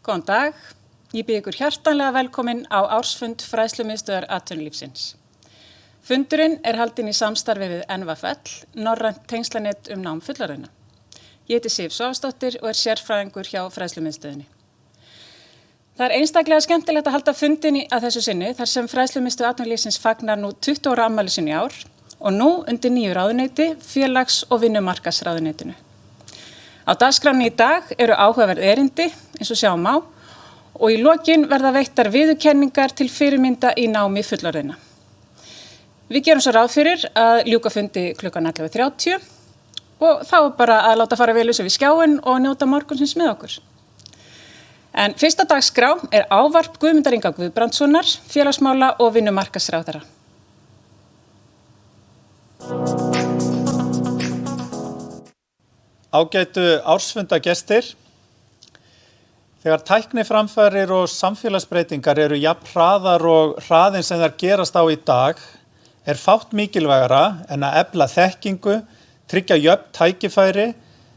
Góðan dag, ég býð ykkur hjartanlega velkomin á ársfund Fræðslumiðstöðvar atvinnulífsins. Fundurinn haldinn í samstarfi við NVFL, Norrænt tengslanet nám fullorðinna. Ég heiti Sif Svavarsdóttir og sérfræðingur hjá Fræðslumiðstöðinni. Það einstaklega skemmtilegt að halda fundinn að þessu sinni þar sem Fræðslumiðstöð atvinnulífsins fagnar nú 20 ára afmæli sínu í ár og nú undir nýju ráðuneyti, félags- og vinnumarkaðsráðuneytinu. Á dagskránni í dag eru áhugaverð erindi, eins og sjá má, og í lokin verða veittar viðurkenningar til fyrirmynda í námi fullorðinna. Við gerum svo ráð fyrir að ljúka fundi klukkan 11:30 og þá bara að láta fara vel við skjáinn og njóta morgunsins með okkur. En fyrsta dagskrá ávarp Guðmundar Inga Guðbrandssonar, félagsmála- og vinnumarkaðsráðherra. Ágætu ársfundagestir. Þegar tækniframfarir og samfélagsbreytingar eru jafn hraðar og hraðinn sem þær gerast á í dag, fátt mikilvægara en að efla þekkingu, tryggja jöfn tækifæri,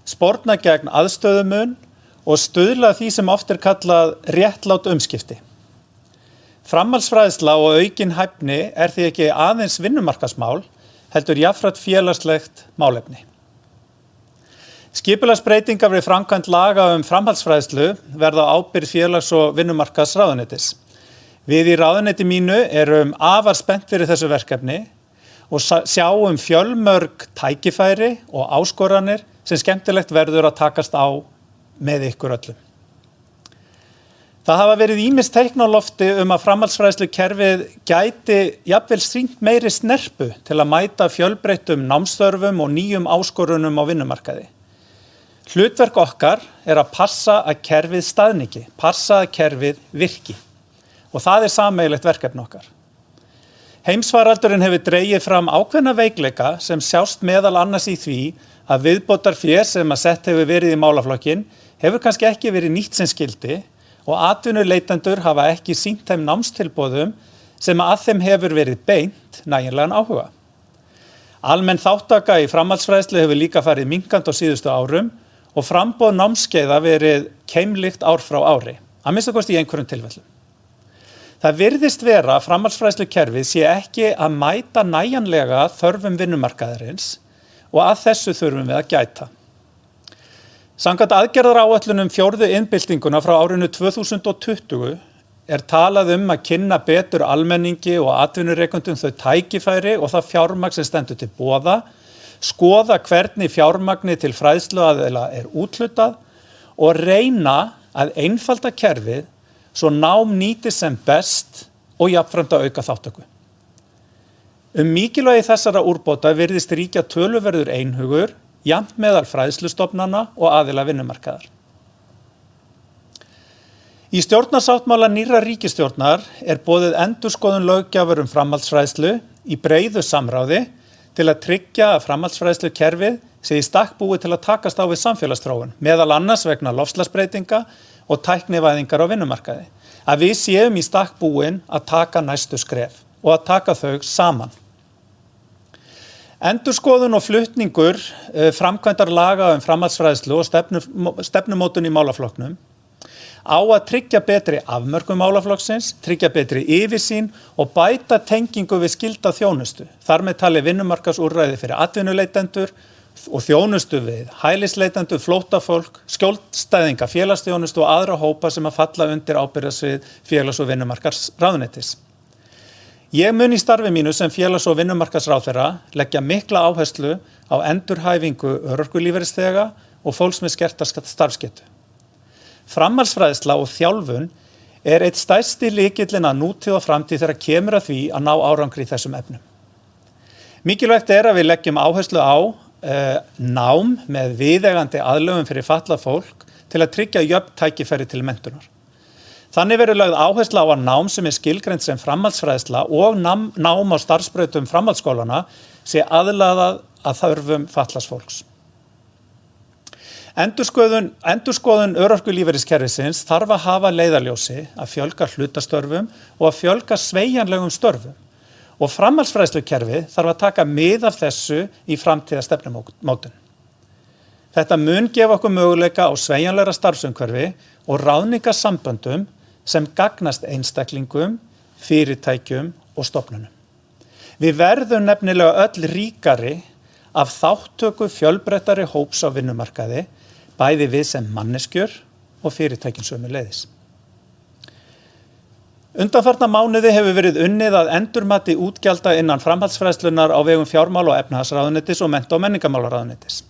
sporna gegn aðstöðumun og stuðla því sem oft kallað réttlát umskipti. Framhaldsfræðsla og aukin hæfni því ekki aðeins vinnumarkaðsmál, heldur jafnframt félagslegt málefni. Skipulagsbreytingar við framkvæmd laga framhaldsfræðslu verða á ábyrgð félags- og vinnumarkaðsráðuneytis. Við í ráðuneyti mínu erum afar spennt fyrir þessu verkefni og sjáum fjölmörg tækifæri og áskoranir sem skemmtilegt verður að takast á með ykkur öllum. Það hafa verið ýmis teikn á lofti að framhaldsfræðslukerfið gæti jafnvel sýnt meiri snerpu til að mæta fjölbreyttum námsþörfum og nýjum áskorunum á vinnumarkaði. Hlutverk okkar að passa að kerfið staðniki, passa að kerfið virki. Og það sameiginlegt verkefni okkar. Heimsfaraldurinn hefur dregið fram ákveðna veikleika sem sjást meðal annars í því að viðbótarfé sem sett hefur verið í málaflokkinn hefur kannski ekki verið nýtt sem skyldi og atvinnuleitendur hafa ekki sýnt þeim námstilboðum sem að þeim hefur verið beint nægilegan áhuga. Almenn þátttaka í framhaldsfræðslu hefur líka farið minnkandi á síðustu árum og framboð námskeiða verið keimlíkt ár frá ári, að minnsta kosti í einhverjum tilfellum. Það virðist vera að framhaldsfræðslukerfið sé ekki að mæta nægjanlega þörfum vinnumarkaðarins og að þessu þurfum við að gæta. Samkvæmt aðgerðaráætlun fjórðu iðnbyltinguna frá árinu 2020 talað að kynna betur almenningi og atvinnurekendum þau tækifæri og það fjármagn sem stendur til boða, skoða hvernig fjármagni til fræðsluaðila úthlutað og reyna að einfalda kerfið svo nám nýtist sem best og jafnframt að auka þáttöku. Mikilvægi þessara úrbóta virðist ríkja töluverður einhugur, jafnt meðal fræðslustofnana og aðila vinnumarkaðar. Í stjórnarsáttmála nýrrar ríkisstjórnar boðið endurskoðun löggjafar framhaldsfræðslu í breiðu samráði til að tryggja að framhaldsfræðslukerfið sé í stakk búið til að takast á við samfélagsþróun, meðal annars vegna loftslagsbreytinga og tæknivæðingar á vinnumarkaði. Að við séum í stakk búin að taka næstu skref og að taka þau saman. Endurskoðun og flutningur framkvæmdar laga framhaldsfræðslu og stefnumótun í málaflokknum á að tryggja betri afmörkun málaflokksins, tryggja betri yfirsýn og bæta tengingu við skylda þjónustu. Þar með talið vinnumarkaðsúrræði fyrir atvinnuleitendur og þjónustu við hælisleitendur, flóttafólk, skjólstæðinga, félagsþjónustu og aðra hópa sem falla undir ábyrgðarsvið félags- og vinnumarkaðsráðuneytis. Ég mun í starfi mínu sem félags- og vinnumarkaðsráðherra leggja mikla áherslu á endurhæfingu örorkulífeyrisþega og fólks með skerta starfsgetu. Framhaldsfræðsla og þjálfun einn stærsti lykillinn að nútíð og framtíð þegar kemur að því að ná árangri í þessum efnum. Mikilvægt að við leggjum áherslu á nám með viðeigandi aðlögun fyrir fatlað fólk til að tryggja jöfn tækifæri til menntunar. Þannig verður lögð áherslu á að nám sem skilgreint sem framhaldsfræðsla og nám á starfsbrautum framhaldsskólana sé aðlagað að þörfum fatlaðs fólks. Endurskoðun örorkulífeyriskerfisins þarf að hafa leiðarljósi að fjölga hlutastörfum og að fjölga sveigjanlegum störfum og framhaldsfræðslukerfið þarf að taka mið af þessu í framtíðarstefnumótun. Þetta mun gefa okkur möguleika á sveigjanlegra starfsumhverfi og ráðningarsamböndum sem gagnast einstaklingum, fyrirtækjum og stofnunum. Við verðum nefnilega öll ríkari af þátttöku fjölbreyttari hóps á vinnumarkaði, bæði við sem manneskjur og fyrirtækin sömuleiðis. Undanfarna mánuði hefur verið unnið að endurmati útgjalda innan framhaldsfræðslunnar á vegum fjármála- og efnahagsráðuneytis og mennta- og menningarmálaráðuneytis.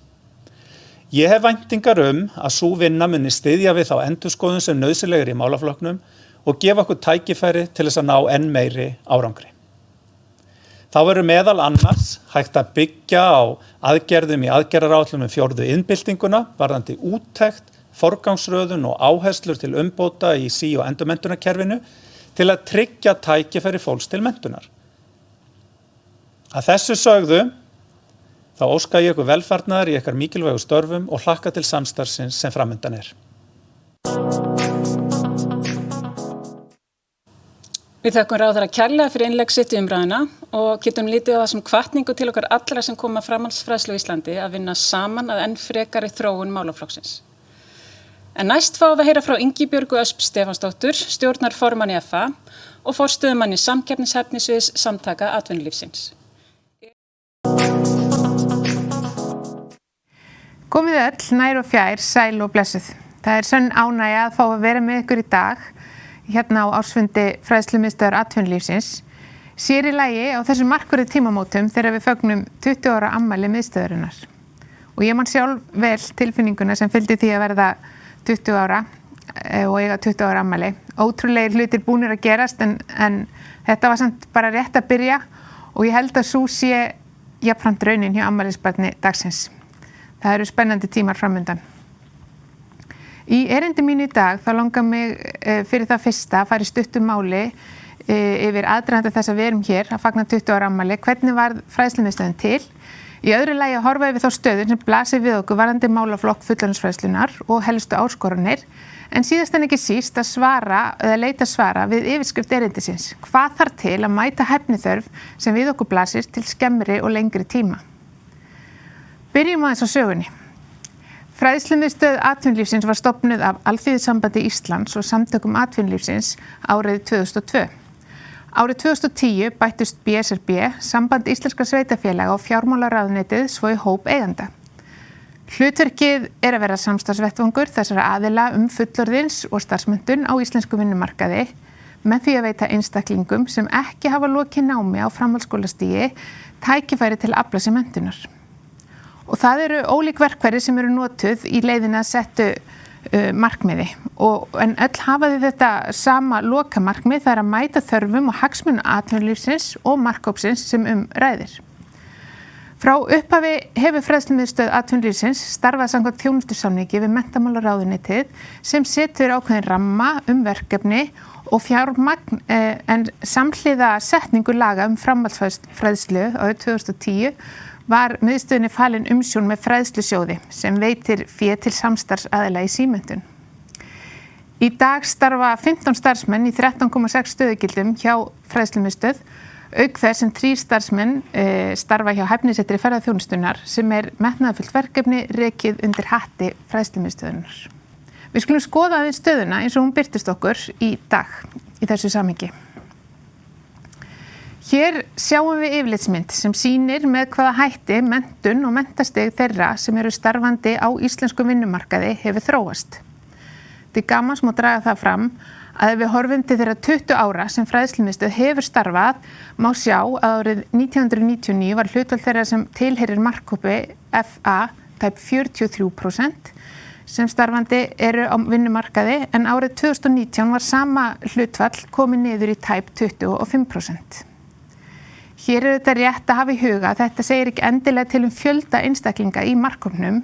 Ég hef væntingar að sú vinna muni styðja við þá endurskoðun sem nauðsynleg í málaflokknum og gefa okkur tækifæri til þess að ná enn meiri árangri. Þá verður meðal annars hægt að byggja á aðgerðum í aðgerðaráætlun fjórðu iðnbyltinguna, varðandi úttekt, forgangsröðun og áherslur til umbóta í sí- og endurmenntunarkerfinu til að tryggja tækifæri fólks til menntunar. Að þessu sögðu, þá óska ég ykkur velfarnaðar í ykkar mikilvægu störfum og hlakka til samstarfsins sem framundan er. Við þökkum ráðherra kærlega fyrir innlegg sitt í umræðuna og getum lítið á það sem hvatningu til okkar allra sem koma framhaldsfræðslu á Íslandi að vinna saman að enn frekari þróun málaflokksins. En næst fáum við heyra frá Ingibjörgu Ösp Stefánsdóttur, stjórnarformanni FA og forstöðumanni samkeppnishæfnisviðs Samtaka atvinnulífsins. Komið öll, nær og fjær, sæl og blessuð. Það er sönn ánægja að fá að vera með ykkur í dag hérna á ársfundi Fræðslumiðstöðvar atvinnulífsins. Sér í lagi á þessum markverðu tímamótum þegar við fögnum 20 ára afmæli miðstöðvarinnar. Og ég man sjálf vel tilfinninguna sem fylgdi því að verða 20 ára og eiga 20 ára afmæli. Ótrúlegir hlutir búnir að gerast en þetta var samt bara rétt að byrja og ég held að sú sé jafnframt raunin hjá afmælisbarni dagsins. Það eru spennandi tímar framundan. Í erindi mínu í dag þá langar mig fyrir það fyrsta að fara í stuttu máli yfir aðdraganda þess að við erum hér að fagna 20 ára afmæli. Hvernig varð fræðslumiðstöðin til? Í öðru lagi að horfa yfir þá stöðu sem blasir við okkur varðandi málaflokk fullorðinsfræðslunnar og helstu áskoranir, en síðast en ekki síst að svara eða leita svara við yfirskrift erindisins. Hvað þarf til að mæta hæfniþörf sem við okkur blasir til skemmri og lengri tíma? Byrjum aðeins á sögunni. Fræðslumiðstöð atvinnulífsins var stofnuð af Alþýðusambandi Íslands og Samtökum atvinnulífsins árið 2002. Árið 2010 bættust BSRB, Samband Íslenskra sveitarfélaga og fjármálaráðuneytið svo í hóp eiganda. Hlutverkið er að vera samstarfsvettvangur þessara aðila fullorðins og starfsmenntun á íslensku vinnumarkaði með því að veita einstaklingum sem ekki hafa lokið námi á framhaldsskólastigi tækifæri til að afla sér menntunar. Og það eru ólík verkfæri sem eru notuð í leiðina að settu markmiði en öll hafa þau þetta sama lokamarkmið, það er að mæta þörfum og hagsmunum atvinnulífsins og markhópsins sem ræðir. Frá upphafi hefur Fræðslumiðstöð atvinnulífsins starfað samkvæmt þjónustusamningi við menntamálaráðuneytið sem setur ákveðin ramma verkefni og fjármagn en samhliða setningu laga framhaldsfræðslu árið 2010 var miðstöðinni falin umsjón með fræðslusjóði sem veitir fé til samstarfsaðila í símenntun. Í dag starfa 15 starfsmenn í 13,6 stöðugildum hjá Fræðslumiðstöð, auk þess sem 3 starfsmenn starfa hjá hæfnisettri ferðaþjónustunnar sem metnaðarfullt verkefni rekið undir hatti Fræðslumiðstöðunar. Við skulum skoða aðeins stöðuna eins og hún birtist okkur í dag í þessu samhengi. Hér sjáum við yfirlitsmynd sem sýnir með hvaða hætti menntun og menntastig þeirra sem eru starfandi á íslenskum vinnumarkaði hefur þróast. Til gamans má draga það fram að ef við horfum til þeirra 20 ára sem Fræðslumiðstöð hefur starfað, má sjá að árið 1999 var hlutfall þeirra sem tilheyrir markhópi FA tæp 43% sem starfandi eru á vinnumarkaði, en árið 2019 var sama hlutfall komið niður í tæp 25%. Hér þetta rétt að hafa í huga að þetta segir ekki endilega til fjölda einstaklinga í markhópnum,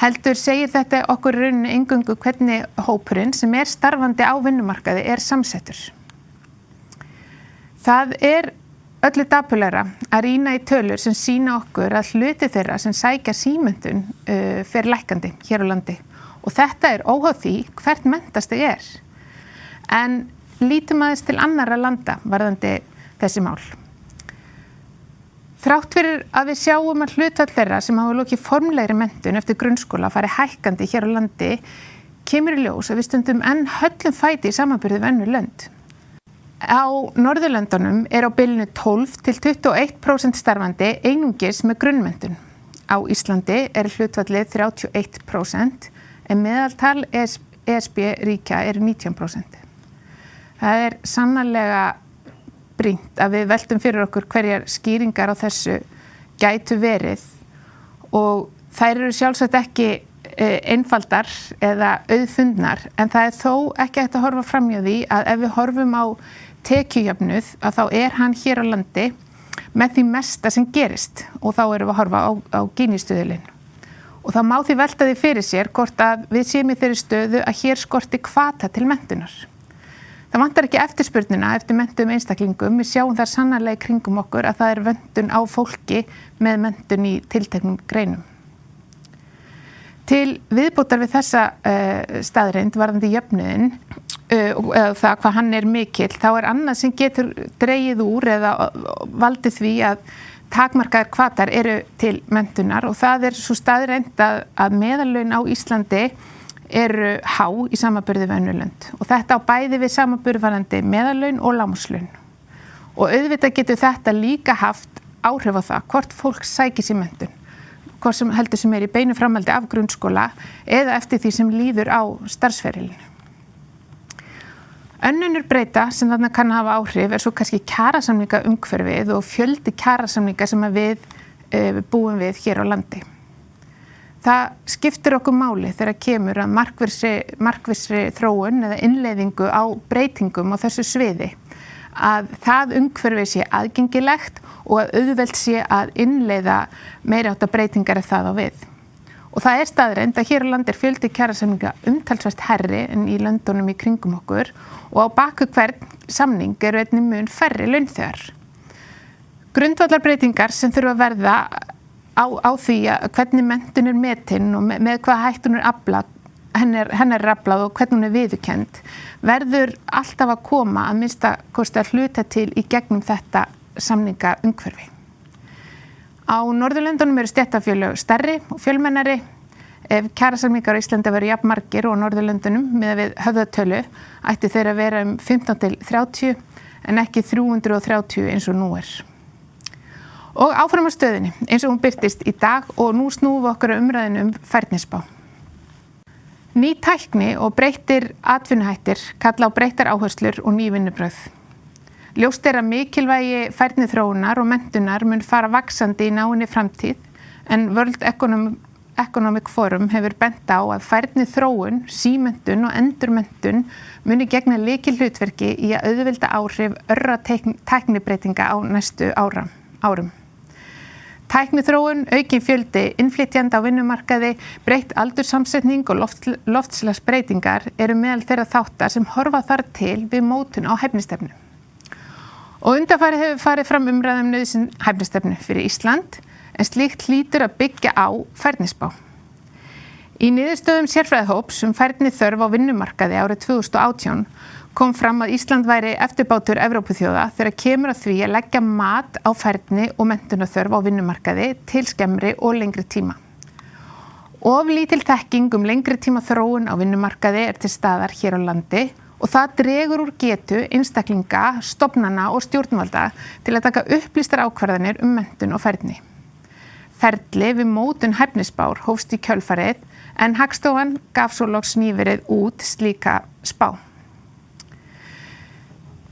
heldur segir þetta okkur rauninni eingöngu hvernig hópurinn sem starfandi á vinnumarkaði samsettur. Það öllu dapurlegra að rýna í tölur sem sýna okkur að hluti þeirra sem sækja símenntun fer lækkandi hér á landi og þetta óháð því hvert menntast þau En lítum aðeins til annarra landa varðandi þessi mál. Þrátt fyrir að við sjáum að hlutfall þeirra sem hafa lokið formlegri menntun eftir grunnskóla fari hækkandi hér á landi, kemur í ljós að við stundum enn höllum fæti í samanburði við önnur lönd. Á Norðurlöndunum á bilinu 12 til 21% starfandi einungis með grunnmenntun. Á Íslandi hlutfallið 31% en meðaltal ESB ríkja 19%. Það sannarlega brýnt að við veltum fyrir okkur hverjar skýringar á þessu gætu verið og þær eru sjálfsagt ekki einfaldar eða auðfundnar en það þó ekki hægt að horfa framhjá því að ef við horfum á tekjujöfnuð að þá hann hér á landi með því mesta sem gerist og þá erum við að horfa á Gini-stuðulinn. Og þá má því velta því fyrir sér hvort að við séum í þeirri stöðu að hér skorti hvata til menntunar. Það vantar ekki eftirspurnina eftir menntuðum einstaklingum. Við sjáum þar sannarlega í kringum okkur að það vöntun á fólki með menntun í tilteknum greinum. Til viðbótar við þessa staðreind varðandi jöfnuðinn eða það hvað hann mikill, þá annað sem getur dregið úr eða valdið því að takmarkaðir hvatar eru til menntunar og það svo staðreind að meðallaun á Íslandi eru há í samanburði við önnur lönd og þetta á bæði við samanburð varðandi meðallaun og lágmarkslaun. Og auðvitað getur þetta líka haft áhrif á það hvort fólk sækir sér menntun, hvort sem heldur sem í beinu framhaldi af grunnskóla eða eftir því sem líður á starfsferilinu. Önnur breyta sem þarna kann hafa áhrif svo kannski kjarasamninga umhverfið og fjöldi kjarasamninga sem við búum við hér á landi. Það skiptir okkur máli þegar kemur að markvissri þróun eða innleiðingu á breytingum á þessu sviði. Að það umhverfi sé aðgengilegt og að auðvelt sé að innleiða meiri háttar breytingar ef það á við. Og það staðreynd að hér á landi fjöldi kjarasamninga umtalsvert hærri en í löndunum í kringum okkur og á baku hvern samning eru einnig mun færri launþegar. Grundvallarbreytingar sem þurfa að verða á því að hvernig menntun metin og með hvaða hætti hún aflað, hennar aflað og hvernig hún viðurkennd, verður alltaf að koma að minnsta kosti að hluta til í gegnum þetta samninga umhverfi. Á Norðurlöndunum eru stéttarfélög stærri og fjölmennari. Ef kjarasamningar á Íslandi verið jafn margir og á Norðurlöndunum miðað við höfðatölu ættu þeir að vera 15 til 30 en ekki 330 eins og nú Og áfram á stöðinni, eins og hún birtist í dag og nú snúum við okkur umræðinu færnispá. Ný tækni og breyttir atvinnuhættir kalla á breyttar áherslur og ný vinnubrögð. Ljóst að mikilvægi færniþróunar og menntunar mun fara vaxandi í náinni framtíð en World Economic Forum hefur bent á að færniþróun, símenntun og endurmenntun muni gegna lykilhlutverki í að auðvelda áhrif örra tæknibreytinga á næstu árum. Tækniþróun, aukin fjöldi innflytjenda á vinnumarkaði, breytt aldurssamsetning og loftslagsbreytingar eru meðal þeirra þátta sem horfa þar til við mótun á hæfnistefnu. Og undanfarið hefur farið fram umræða nauðsyn hæfnistefnu fyrir Ísland en slíkt hlýtur að byggja á færnispá. Í niðurstöðum sérfræðihóps færniþörf á vinnumarkaði árið 2018 kom fram að Ísland væri eftirbátur Evrópuþjóða þegar kemur að því að leggja mat á færni og menntunarþörf á vinnumarkaði til skemmri og lengri tíma. Of lítil þekking lengri tíma þróun á vinnumarkaði til staðar hér á landi og það dregur úr getu einstaklinga, stofnana og stjórnvalda til að taka upplýstar ákvarðanir menntun og færni. Ferli við mótun hæfnisspár hófst í kjölfarið en Hagstofan gaf svo loks nýverið út slíka spá.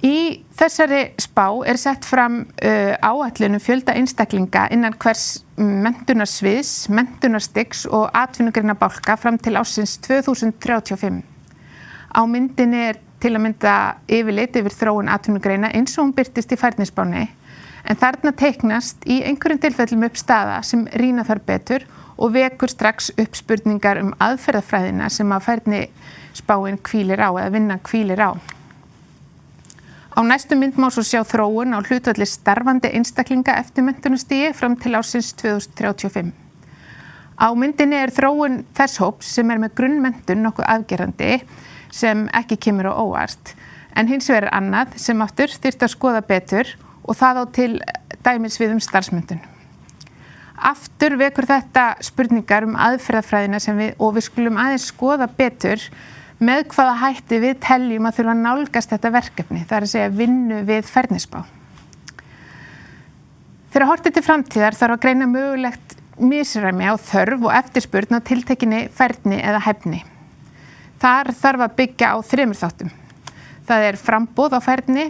Í þessari spá sett fram áætlun fjölda einstaklinga innan hvers menntunarsviðs, menntunarstigs og atvinnugreina-bálka fram til ársins 2035. Á myndinni til að mynda yfirlit yfir þróun atvinnugreina eins og hún birtist í færnispánni, en þarna teiknast í einhverjum tilfellum upp staða sem rýna þar betur og vekur strax upp spurningar aðferðafræðina sem að færnispáin hvílir á eða vinnan hvílir á. Á næstu mynd má svo sjá þróun á hlutfalli starfandi einstaklinga eftir menntunarstigi fram til ársins 2035. Á myndinni þróun þess hóps sem með grunnmenntun nokkuð afgerandi sem ekki kemur á óvart, en hins vegar annað sem aftur þyrfti að skoða betur og það á til dæmis við starfsmenntun. Aftur vekur þetta spurningar aðferðafræðina og við skulum aðeins skoða betur með hvaða hætti við teljum að þurfa að nálgast þetta verkefni, það er að segja vinnu við færnispá. Þegar horft til framtíðar þarf að greina mögulegt misræmi á þörf og eftirspurn á tiltekinni færni eða hæfni. Þar þarf að byggja á 3 þáttum. Það er framboð á færni,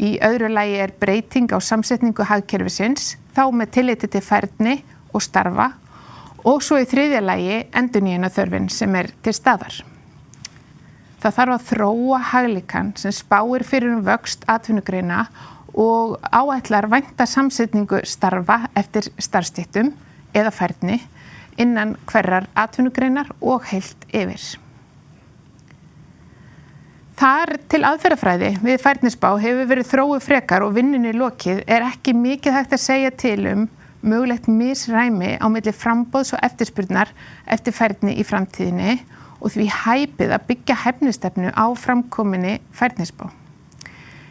í öðru lagi er breyting á samsetningu hagkerfisins, þá með tilliti til færni og starfa, og svo í 3. lagi endurnýjunarþörfin sem er til staðar. Það þarf að þróa haglíkan sem spáir fyrir vöxt atvinnugreina og áætlar vænta samsetningu starfa eftir starfsstéttum eða færni innan hverrar atvinnugreinar og heilt yfir. Þar til aðferðafræði við færnispá hefur verið þróuð frekar og vinnunni lokið ekki mikið hægt að segja til mögulegt misræmi á milli framboðs og eftirspurnar eftir færni í framtíðinni og því hæpið að byggja hæfnistefnu á framkominni færnispá.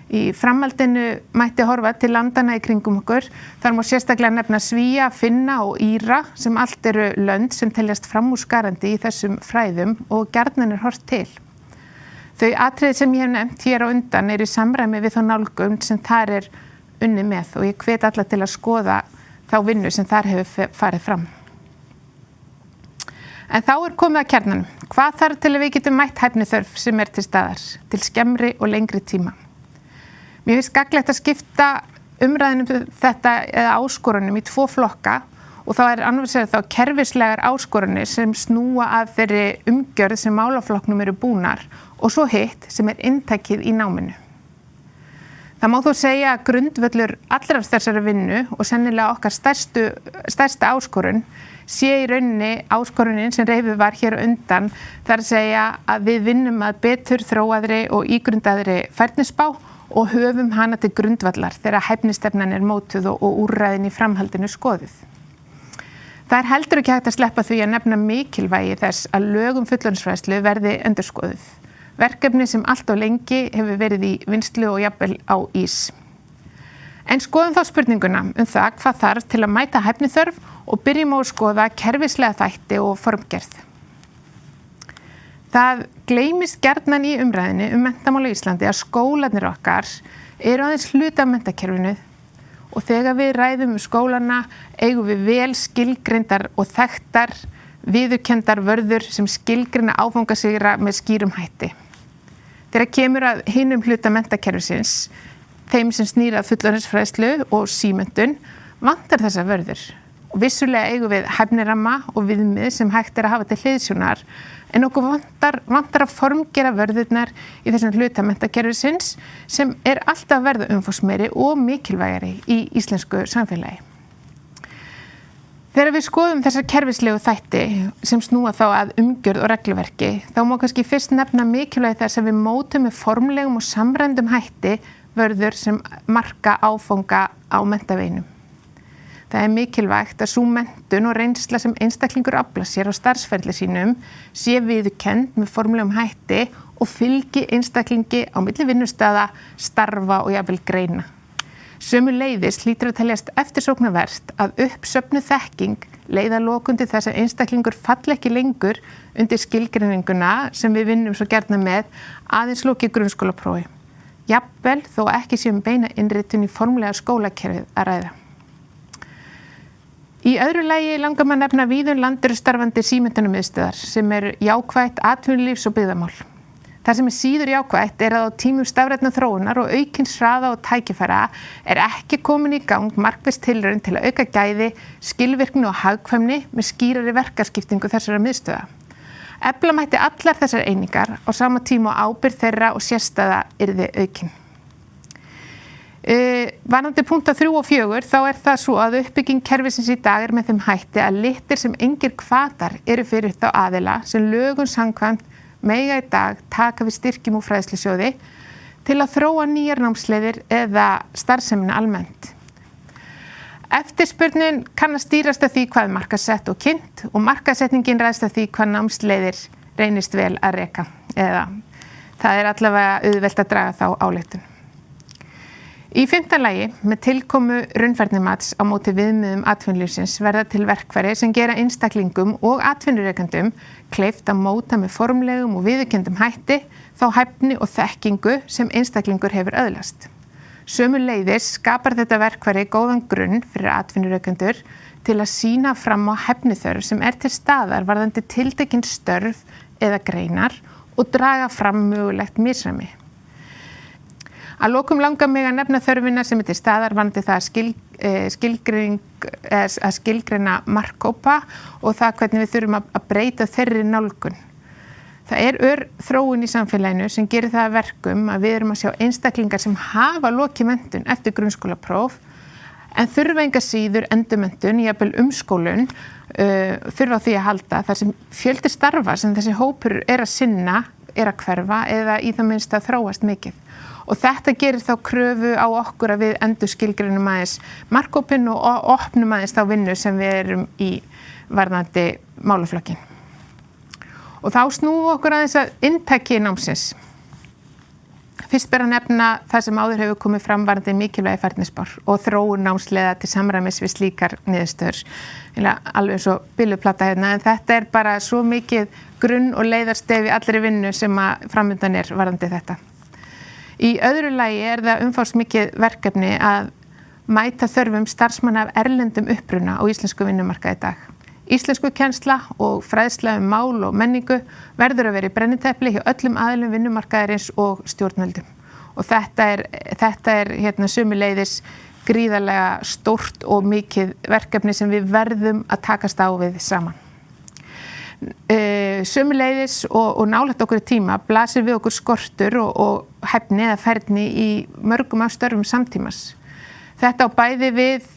Í framhaldinu mætti horfa til landana í kringum okkur. Þar má sérstaklega nefna Svía, Finna og Íra sem allt eru lönd sem teljast framúrskarandi í þessum fræðum og gjarnan horft til. Þau atriði sem ég hef nefnt hér á undan eru í samræmi við þá nálgun sem þar er unnið með og ég hvet alla til að skoða þá vinnu sem þar hefur farið fram. En þá er komið að kjarnanum. Hvað þarf til að við getum mætt hæfniþörf sem er til staðar, til skemmri og lengri tíma? Mér finnst gagnlegt að skipta umræðunum þetta eða áskorunum í 2 flokka og þá er annars vegar þá kerfislegar áskoranir sem snúa að þeirri umgjörð sem málaflokknum eru búnar og svo hitt sem er inntakið í náminu. Það má þó segja að grundvöllur allrar þessari vinnu og sennilega okkar stærsta áskorun sé í rauninni áskorunin sem reifið var hér undan, þar að segja að við vinnum að betur þróaðri og ígrundaðri færnispá og höfum hana til grundvallar þegar hæfnistefnan er mótuð og úrræðin í framhaldinu skoðuð. Það er heldur ekki hægt að sleppa því að nefna mikilvægi þess að lög fullorðinsfræðslu verði endurskoðuð. Verkefni sem allt of lengi hefur verið í vinnslu og jafnvel á ís. En skoðum þá spurninguna það hvað þarf til að mæta hæfniþörf og byrjum á að skoða kerfislega þætti og formgerð. Það gleymist gjarnan í umræðinu menntamál á Íslandi að skólarnir okkar eru aðeins hluti af menntakerfinu og þegar við ræðum skólana eigum við vel skilgreindar og þekktar viðurkenndar vörður sem skilgreina áfangasigra með skýrum hætti. Þegar kemur að hinum hluta menntakerfisins, þeim sem snýr að fullorðinsfræðslu og símenntun, vantar þessa vörður. Og vissulega eigum við hæfniramma og viðmið sem hægt er að hafa til hliðsjónar, en okkur vantar að formgera vörðurnar í þessum hluta menntakerfisins sem er alltaf verða umfangsmeiri og mikilvægari í íslensku samfélagi. Þegar við skoðum þessar kerfislegu þætti sem snúa þá að umgjörð og regluverki, þá má kannski fyrst nefna mikilvægi þess að við mótum með formlegum og samræmdum hætti vörður sem marka áfanga á menntaveginum. Það er mikilvægt að sú menntun og reynsla sem einstaklingur aflar sér á starfsferli sínum sé viðurkennd með formlegum hætti og fylgi einstaklingi á milli vinnustaða, starfa og jafnvel greina. Sömuleiðis hlýtur að teljast eftirsóknarvert að uppsöfnuð þekking leiða lokum til þess að einstaklingur falli ekki lengur undir skilgreininguna sem við vinnum svo gjarnan með aðeins lokið grunnskólaprófi. Jafnvel þó ekki sé beina innritun í formlega skólakerfið að ræða. Í öðru lagi langar maður nefna víðum land eru starfandi símenntunarmiðstöðvar sem eru jákvætt atvinnulífs og byggðamál. Það sem er síður jákvætt er að á tímum stafrænnar þróunar og aukins hraða og tækifæra er ekki komin í gang markviss tilraun til að auka gæði, skilvirkni og hagkvæmni með skýrari verkaskiptingu þessara miðstöða. Efla mætti allar þessar einingar á sama tíma og ábyrgð þeirra og sérstæða yrði aukin. Varðandi punkta 3 og 4 þá er það svo að uppbygging kerfisins í dag er með þeim hætti að litlir sem engir hvatar eru fyrir þá aðila sem lögum samkvæmt mega í dag taka við styrkjum úr fræðslusjóði til að þróa nýjar námsleiðir eða starfsemina almennt. Eftirspurnin kann að stýrast af því hvað er markaðssett og kynnt og markaðssetningin ræðst af því hvað námsleiðir reynist vel að reka eða það er allavega auðvelt að draga þá ályktun. Í 5. lagi, með tilkomu raunfærnimats á móti viðmiðum atvinnulífsins verða til verkfæri sem gera einstaklingum og atvinnurekendum kleift að móta með formlegum og viðurkenndum hætti þá hæfni og þekkingu sem einstaklingur hefur öðlast. Sömuleiðis skapar þetta verkfæri góðan grunn fyrir atvinnurekendur til að sýna fram á hæfniþörf sem til staðar varðandi tiltekin störf eða greinar og draga fram mögulegt misræmi. Að lokum langar mig að nefna þörfina sem til staðar varðandi það að skilgreina markhópa og það hvernig við þurfum að breyta þeirri nálgun. Það ör þróun í samfélaginu sem gerir það að verkum að við erum að sjá einstaklingar sem hafa lokið menntun eftir grunnskólapróf en þurfa enga síður endurmenntun, jafnvel umskólun, þurfa á því að halda þar sem fjöldi starfa sem þessi hópur að sinna að hverfa eða í það minnst að þróast mikið. Og þetta gerir þá kröfu á okkur að við endurskilgreinum aðeins markhópinn og opnum aðeins þá vinnu sem við erum í varðandi málaflokkin. Og þá snúum okkur aðeins að inntaki námsins. Fyrst ber að nefna það sem áður hefur komið fram varðandi mikilvægi færnispár og þróun námsleiða til samræmis við slíkar niðurstöður. Alveg svo billuplata hérna, en þetta bara svo mikið grunn og leiðarstef í allri vinnu sem að framundan varðandi þetta. Í öðru lagi það umfangsmikið verkefni að mæta þörfum starfsmanna af erlendum uppruna á íslensku vinnumarkaði í dag. Íslenskukennsla og fræðsla mál og menningu verður að vera í brennitepli hjá öllum aðilum vinnumarkaðarins og stjórnvöldum. Og þetta sömuleiðis gríðarlega stórt og mikið verkefni sem við verðum að takast á við saman. Sömuleiðis og nálægt okkur tíma blasir við okkur skortur og hæfni eða færni í mörgum af störfum samtímas. Þetta á bæði við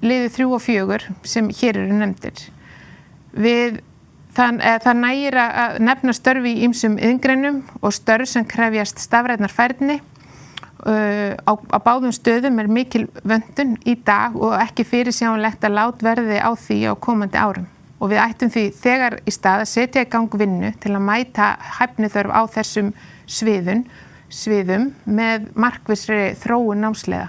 liði 3 og 4 sem hér eru nefndir. Það nægir að nefna störfi í ýmsum iðngreinum og störf sem krefjast stafrænnar færni. Á báðum stöðum mikil vöntun í dag og ekki fyrirsjáanlegt að lát verði á því á komandi árum. Og við ættum því þegar í stað að setja í gang vinnu til að mæta hæfniþörf á þessum sviðum með markvissri þróun námsleiða.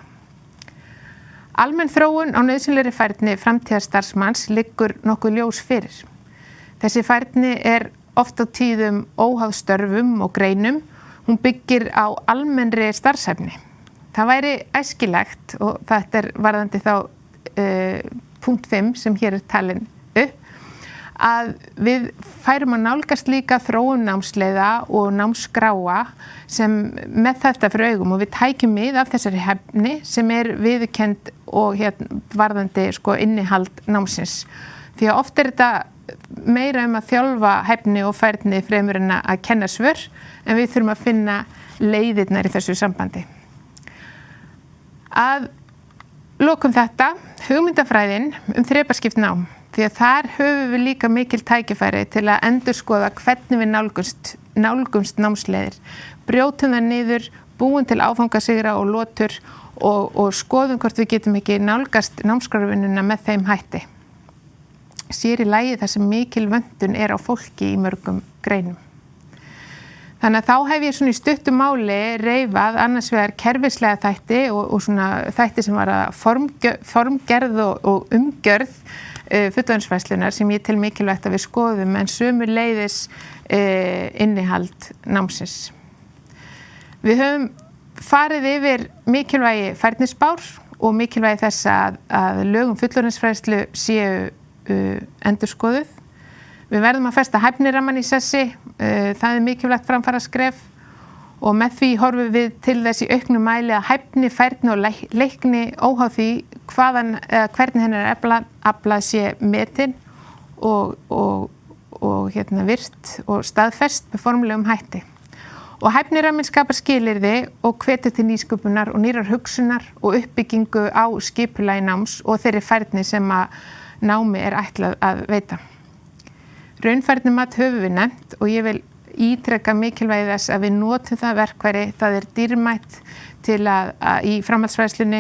Almenn þróun á nauðsynlegri færni framtíðarstarfsmanns liggur nokkuð ljós fyrir. Þessi færni oft á tíðum óháð störfum og greinum. Hún byggir á almennri starfshæfni. Það væri æskilegt og þetta varðandi þá punkt 5 sem hér talin upp að við færum að nálgast líka þróun námsleiða og námsskráa sem með þetta fyrir augum og við tækjum mið af þessari hæfni sem viðurkennd og varðandi innihald námsins. Því að oft þetta meira að þjálfa hæfni og færni fremur en að kenna svör en við þurfum að finna leiðirnar í þessu sambandi. Að lokum þetta, hugmyndafræðin þrepaskipt nám. Því að þar höfum við líka mikil tækifæri til að endurskoða hvernig við nálgumst námsleiðir, brjótum það niður, búum til áfangasigra og lotur og skoðum hvort við getum ekki nálgast námskráravinnuna með þeim hætti. Sér í lagi þar sem mikil vöntun á fólki í mörgum greinum. Þannig að þá hef ég í stuttu máli reifað annars vegar kerfislega þætti og þætti sem var að formgerð og umgjörð fullorðinsfræðslunnar sem ég tel mikilvægt að við skoðum en sömuleiðis innihald námsins. Við höfum farið yfir mikilvægi færnispár og mikilvægi þess að lög fullorðinsfræðslu séu endurskoðuð. Við verðum að festa hæfnirammann í sessi, það mikilvægt framfaraskref og með því horfum við til þess í auknum mæli að hæfni, færni og leikni óháð því hvernig hennar aflað sé metin og virt og staðfest með formulegum hætti. Og hæfniramminn skapar skilyrði og hvetur til nýsköpunar og nýrar hugsunar og uppbyggingu á skipulagi náms og þeirri færni sem að námi ætlað að veita. Raunfærnimat höfum við nefnt og ég vil ítreka mikilvægi þess að við notum það verkfæri, það dýrmætt til að í framhaldsfræðslunni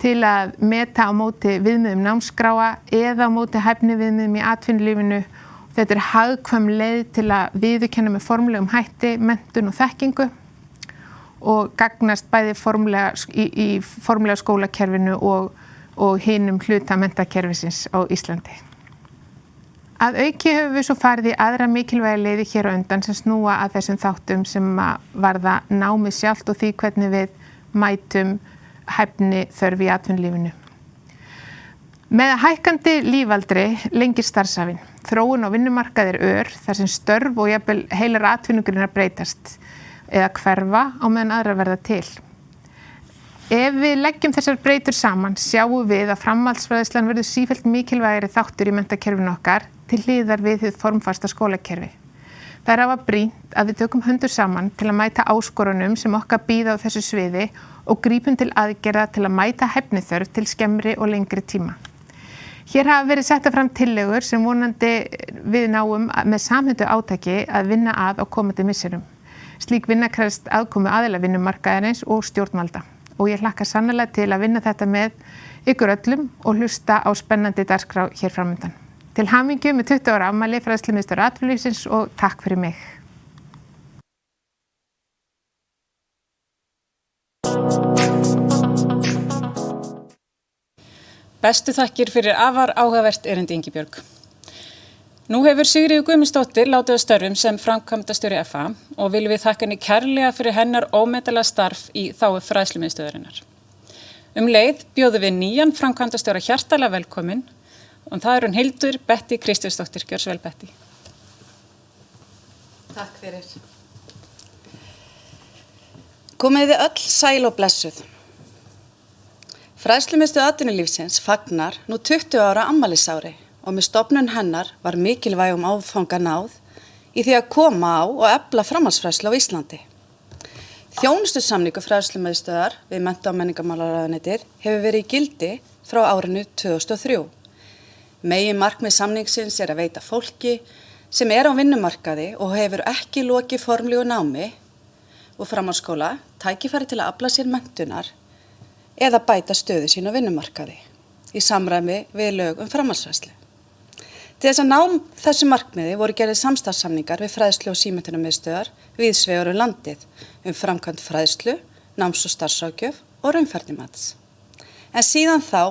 til að meta á móti viðmiðum námsskráa eða á móti hæfni viðmiðum í atvinnulífinu. Þetta hagkvæm leið til að viðurkenna með formulegum hætti menntun og þekkingu og gagnast bæði í formulega skólakerfinu og hinum hluta menntakerfisins á Íslandi. Að auki höfum við svo farið í aðra mikilvæga leiði hér á undan sem snúa að þessum þáttum sem varða námið sjálft og því hvernig við mætum hæfni þörf í atvinnulífinu. Með hækkandi lífaldri lengir starfsævin. Þróun á vinnumarkaði ör þar sem störf og jafnvel heilar atvinnugreinar breytast eða hverfa á meðan aðrar verða til. Ef við leggjum þessar breytur saman sjáum við að framhaldsfræðslan verður sífellt mikilvægari þáttur í menntakerfinu okkar til hliðar við hið formfasta skólakerfi. Það er afar brýnt að við tökum höndum saman til að mæta áskorunum sem okkar bíða á þessu sviði og grípum til aðgerða til að mæta hæfniþörf til skemmri og lengri tíma. Hér hafa verið settar fram tillögur sem vonandi við náum með samhentu átaki að vinna að á komandi misserum. Slík vinna krefst aðkomu aðila vinnumarkaðarins og stjórnvalda og ég hlakka sannarlega til að vinna þetta með ykkur öllum og hlusta á spennandi dagskrá hér framundan. Til hamingju með 20 ára afmæli Fræðslumiðstöðvar atvinnulífsins og takk fyrir mig. Bestu þakkir fyrir afar áhugavert erindi Ingibjörg. Nú hefur Sigríður Guðmundsdóttir látið af störfum sem framkvæmdastjóri FA og viljum við þakka henni kærlega fyrir hennar ómetanlega starf í þágu Fræðslumiðstöðvarinnar. Leið bjóðum við nýjan framkvæmdastjóra hjartanlega velkomin og það er hún Hildur Bettý Kristjánsdóttir. Gjörðu svo vel, Bettý. Takk fyrir. Komið þið öll sæl og blessuð. Fræðslumiðstöð atvinnulífsins fagnar nú 20 ára afmælisári og með stofnun hennar var mikilvægum áfanga náð í því að koma á og efla framhaldsfræðslu á Íslandi. Þjónustusamningur Fræðslumiðstöðvar við mennta- og menningarmálaráðuneytið hefur verið í gildi frá árinu 2003. Meginmarkmið samningsins er að veita fólki sem er á vinnumarkaði og hefur ekki lokið formlegu námi og framhaldsskóla tækifæri til að afla sér menntunar eða bæta stöðu sín á vinnumarkaði í samræmi við lög framhaldsfræðslu. Til þess að ná þessu markmiði voru gerðir samstarfssamningar við fræðslu- og símenntunarmiðstöðvar víðs vegar landið framkvæmd fræðslu, náms- og starfsráðgjöf og raunfærnimats. En síðan þá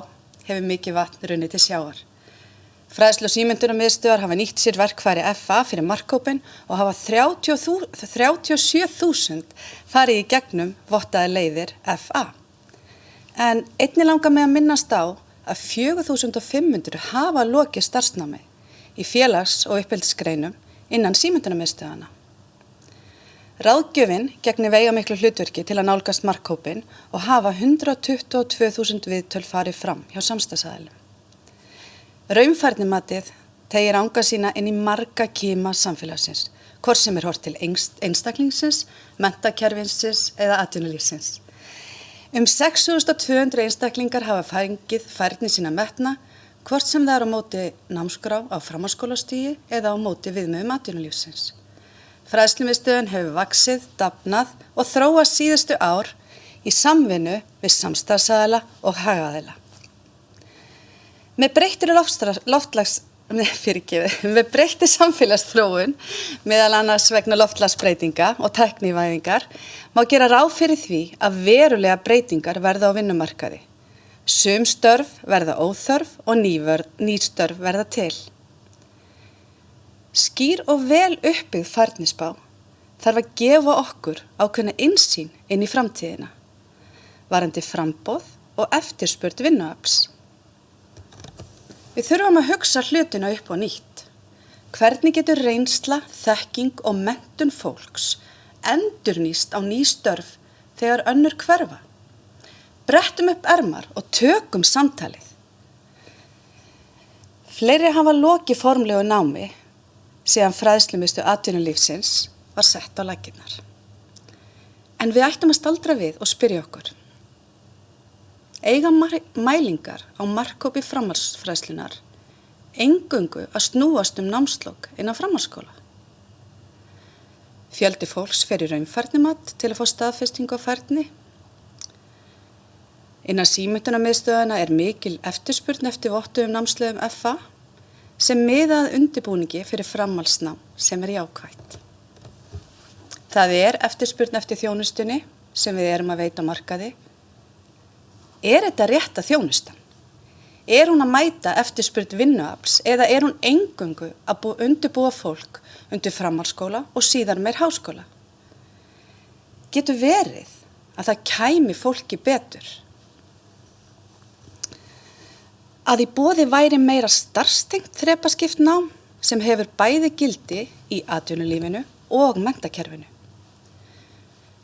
hefur mikið vatn runnið til sjávar. Fræðslu- og símenntunarmiðstöðvar hafa nýtt sér verkfæri FA fyrir markhópinn og hafa 37.000 farið í gegnum vottaði leiðir FA. En einnig langar mig að minnast á að 4.500 hafa lokið starfsnámi í félags- og uppeldisgreinum innan símenntunarmiðstöðvanna. Ráðgjöfin gegnir veigamiklu hlutverki til að nálgast markhópinn og hafa 122.000 viðtöl farið fram hjá samstarfsaðilum. Raunfærnimatið teygir anga sína inn í marga kima samfélagsins, hvort sem horft til einstaklingsins, menntakerfisins eða atvinnulífsins. 6.200 einstaklingar hafa fengið færni sína metna, hvort sem það er á móti námskrá á framhaldsskólastigi eða á móti viðmiðum atvinnulífsins. Fræðslumiðstöðin hefur vaxið, dafnað og þróað síðustu ár í samvinnu við samstarfsaðila og hagaðila. Með breyttri samfélagsþróun, meðal annars vegna loftslagsbreytinga og tæknivæðingar, má gera ráð fyrir því að verulega breytingar verða á vinnumarkaði. Sum störf verða óþörf og ný störf verða til. Skýr og vel uppbyggð færnispá þarf að gefa okkur ákveðna innsýn inn í framtíðina, varðandi framboð og eftirspurn vinnuafls. Við þurfum að hugsa hlutina upp á nýtt. Hvernig getur reynsla, þekking og menntun fólks endurnýst á ný störf þegar önnur hverfa? Brettum upp ermar og tökum samtalið. Fleiri hafa lokið formlegu námi síðan Fræðslumiðstöð atvinnulífsins var sett á laggirnar. En við ættum að staldra við og spyrja okkur. Eiga mælingar á markhópi framhaldsfræðslunar eingöngu að snúast námslok innan framhaldsskóla? Fjöldi fólks fer í raunfærnimat til að fá staðfestingu á færni. Innan símenntunarmiðstöðvanna er mikil eftirspurn eftir vottuðum námsleiðum FA sem miða að undirbúningi fyrir framhaldsnám sem jákvætt. Það er eftirspurn eftir þjónustunni sem við erum að veita á markaði, þetta rétta þjónustan? Hún að mæta eftirspurn vinnuafls eða hún eingöngu að undirbúa fólk undir framhaldsskóla og síðan meir háskóla? Getur verið að það kæmi fólki betur? Að í boði væri meira starfstengt þrepaskipt nám sem hefur bæði gildi í atvinnulífinu og menntakerfinu.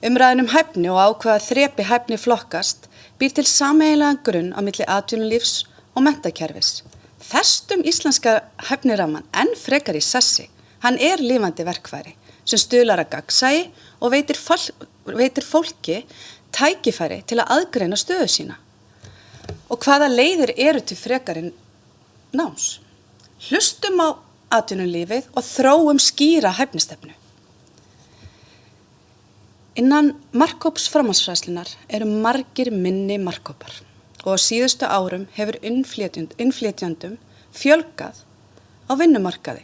Umræðan hæfni og ákveða þrepi hæfni flokkast býr til sameiginlegan grunn á milli atvinnulífs og menntakerfis. Festum íslenska hæfniramman enn frekar í sessi. Hann lifandi verkfæri sem stuðlar að gagnsæi og veitir fólki tækifæri til að aðgreina stöðu sína. Og hvaða leiðir eru til frekarinn náms? Hlustum á atvinnulífið og þróum skýra hæfnistefnu. Innan markhóps framhaldsfræðslunnar eru margir minni markhópar og á síðustu árum hefur innflytjendum fjölgað á vinnumarkaði.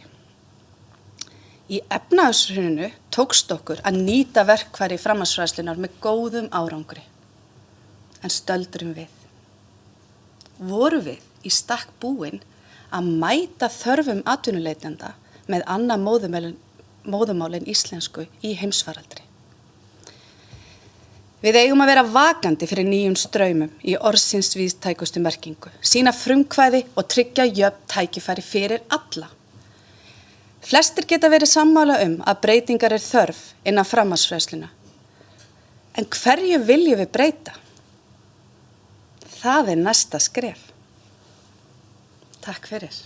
Í efnahagshruninu tókst okkur að nýta verkfæri framhaldsfræðslunnar með góðum árangri. En stöldrum við? Voru við í stakk búin að mæta þörfum atvinnuleitenda með annað móðumál en íslensku í heimsfaraldri? Við eigum að vera vakandi fyrir nýjum straumum í orðsins víðtækustu merkingu, sýna frumkvæði og tryggja jöfn tækifæri fyrir alla. Flestir geta verið sammála að breytingar þörf innan framhaldsfræðsluna. En hverju viljum við breyta? Það næsta skref. Takk fyrir.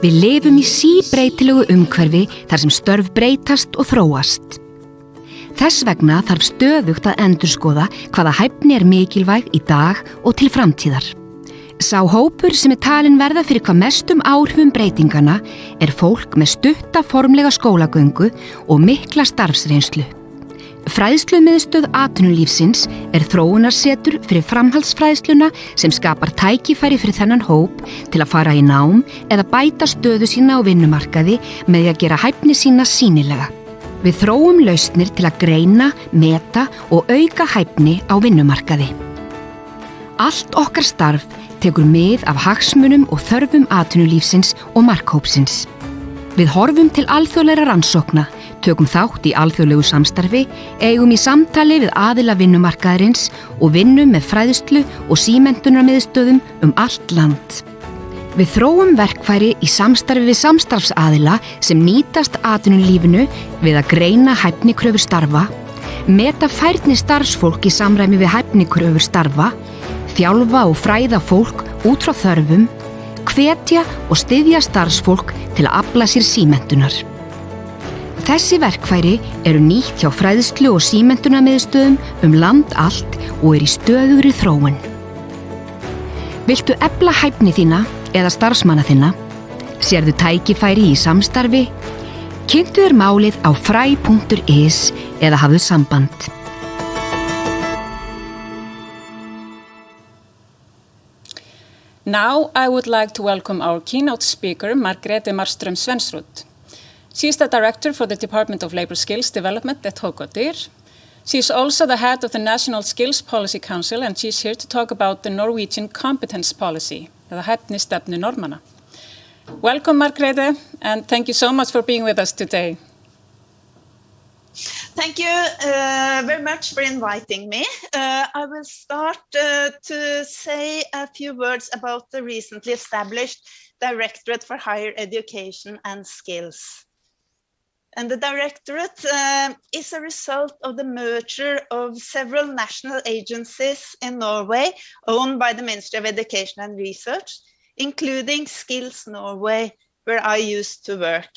Við lifum í síbreytilegu umhverfi þar sem störf breytast og þróast. Þess vegna þarf stöðugt að endurskoða hvaða hæfni mikilvæg í dag og til framtíðar. Sá hópur sem talinn verða fyrir hvað mestum áhrifum breytingana fólk með stutta formlega skólagöngu og mikla starfsreynslu. Fræðslumiðstöð atvinnulífsins þróunarsetur fyrir framhaldsfræðsluna sem skapar tækifæri fyrir þennan hóp til að fara í nám eða bæta stöðu sína á vinnumarkaði með því að gera hæfni sína sýnilega. Við þróum lausnir til að greina, meta og auka hæfni á vinnumarkaði. Allt okkar starf tekur mið af hagsmunum og þörfum atvinnulífsins og markhópsins. Við horfum til alþjóðlegra rannsókna, tökum þátt í alþjóðlegu samstarfi, eigum í samtali við aðila vinnumarkaðarins og vinnum með fræðslu og símenntunarmiðstöðum allt land. Við þróum verkfæri í samstarfi við samstarfsaðila sem nýtast atvinnulífinu við að greina hæfnikröfur starfa, meta færni starfsfólk í samræmi við hæfnikröfur starfa, þjálfa og fræða fólk út frá þörfum, hvetja og styðja starfsfólk til að afla sér símenntunar. Þessi verkfæri nýtt hjá fræðslu og símenntunarmiðstöðum land allt og í stöðugri þróun. Viltu efla hæfni þína eða starfsmanna þinna? Sérðu tækifæri í samstarfi? Kynntu þér málið á fræ.is eða hafðu samband. Now I would like to welcome our keynote speaker, Margrethe Marström Svensrud. She is the director for the Department of Labour Skills Development at HKDIR. She is also the head of the National Skills Policy Council and she is here to talk about the Norwegian Competence Policy, eða hæfnistefnu normanna. Welcome, Margrethe, and thank you so much for being with us today. Thank you very much for inviting me. I will start to say a few words about the recently established Directorate for Higher Education and Skills. And the Directorate is a result of the merger of several national agencies in Norway owned by the Ministry of Education and Research, including Skills Norway, where I used to work.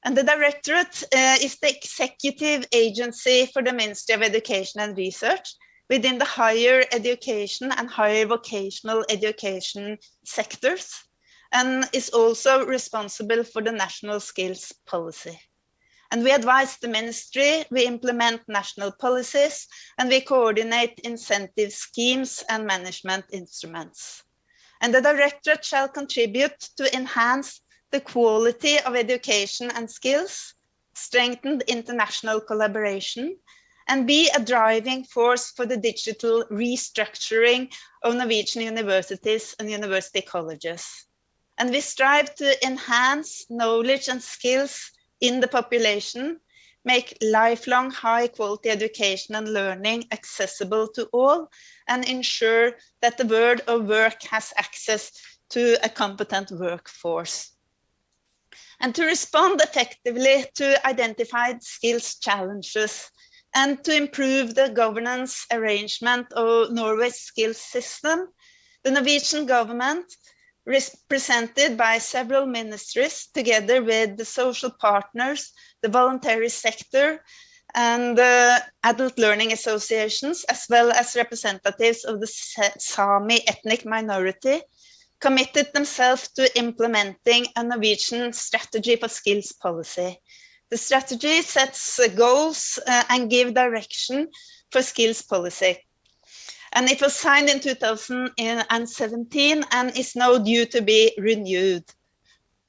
And the Directorate is the executive agency for the Ministry of Education and Research within the higher education and higher vocational education sectors, and is also responsible for the national skills policy. And we advise the ministry, we implement national policies, and we coordinate incentive schemes and management instruments. And the Directorate shall contribute to enhance the quality of education and skills, strengthened international collaboration, and be a driving force for the digital restructuring of Norwegian universities and university colleges. And we strive to enhance knowledge and skills in the population, make lifelong high-quality education and learning accessible to all, and ensure that the world of work has access to a competent workforce. And to respond effectively to identified skills challenges, and to improve the governance arrangement of Norway's skills system, the Norwegian government, represented by several ministries, together with the social partners, the voluntary sector, and adult learning associations, as well as representatives of the Sami ethnic minority, committed themselves to implementing a Norwegian strategy for skills policy. The strategy sets goals and gives direction for skills policy. And it was signed in 2017 and is now due to be renewed.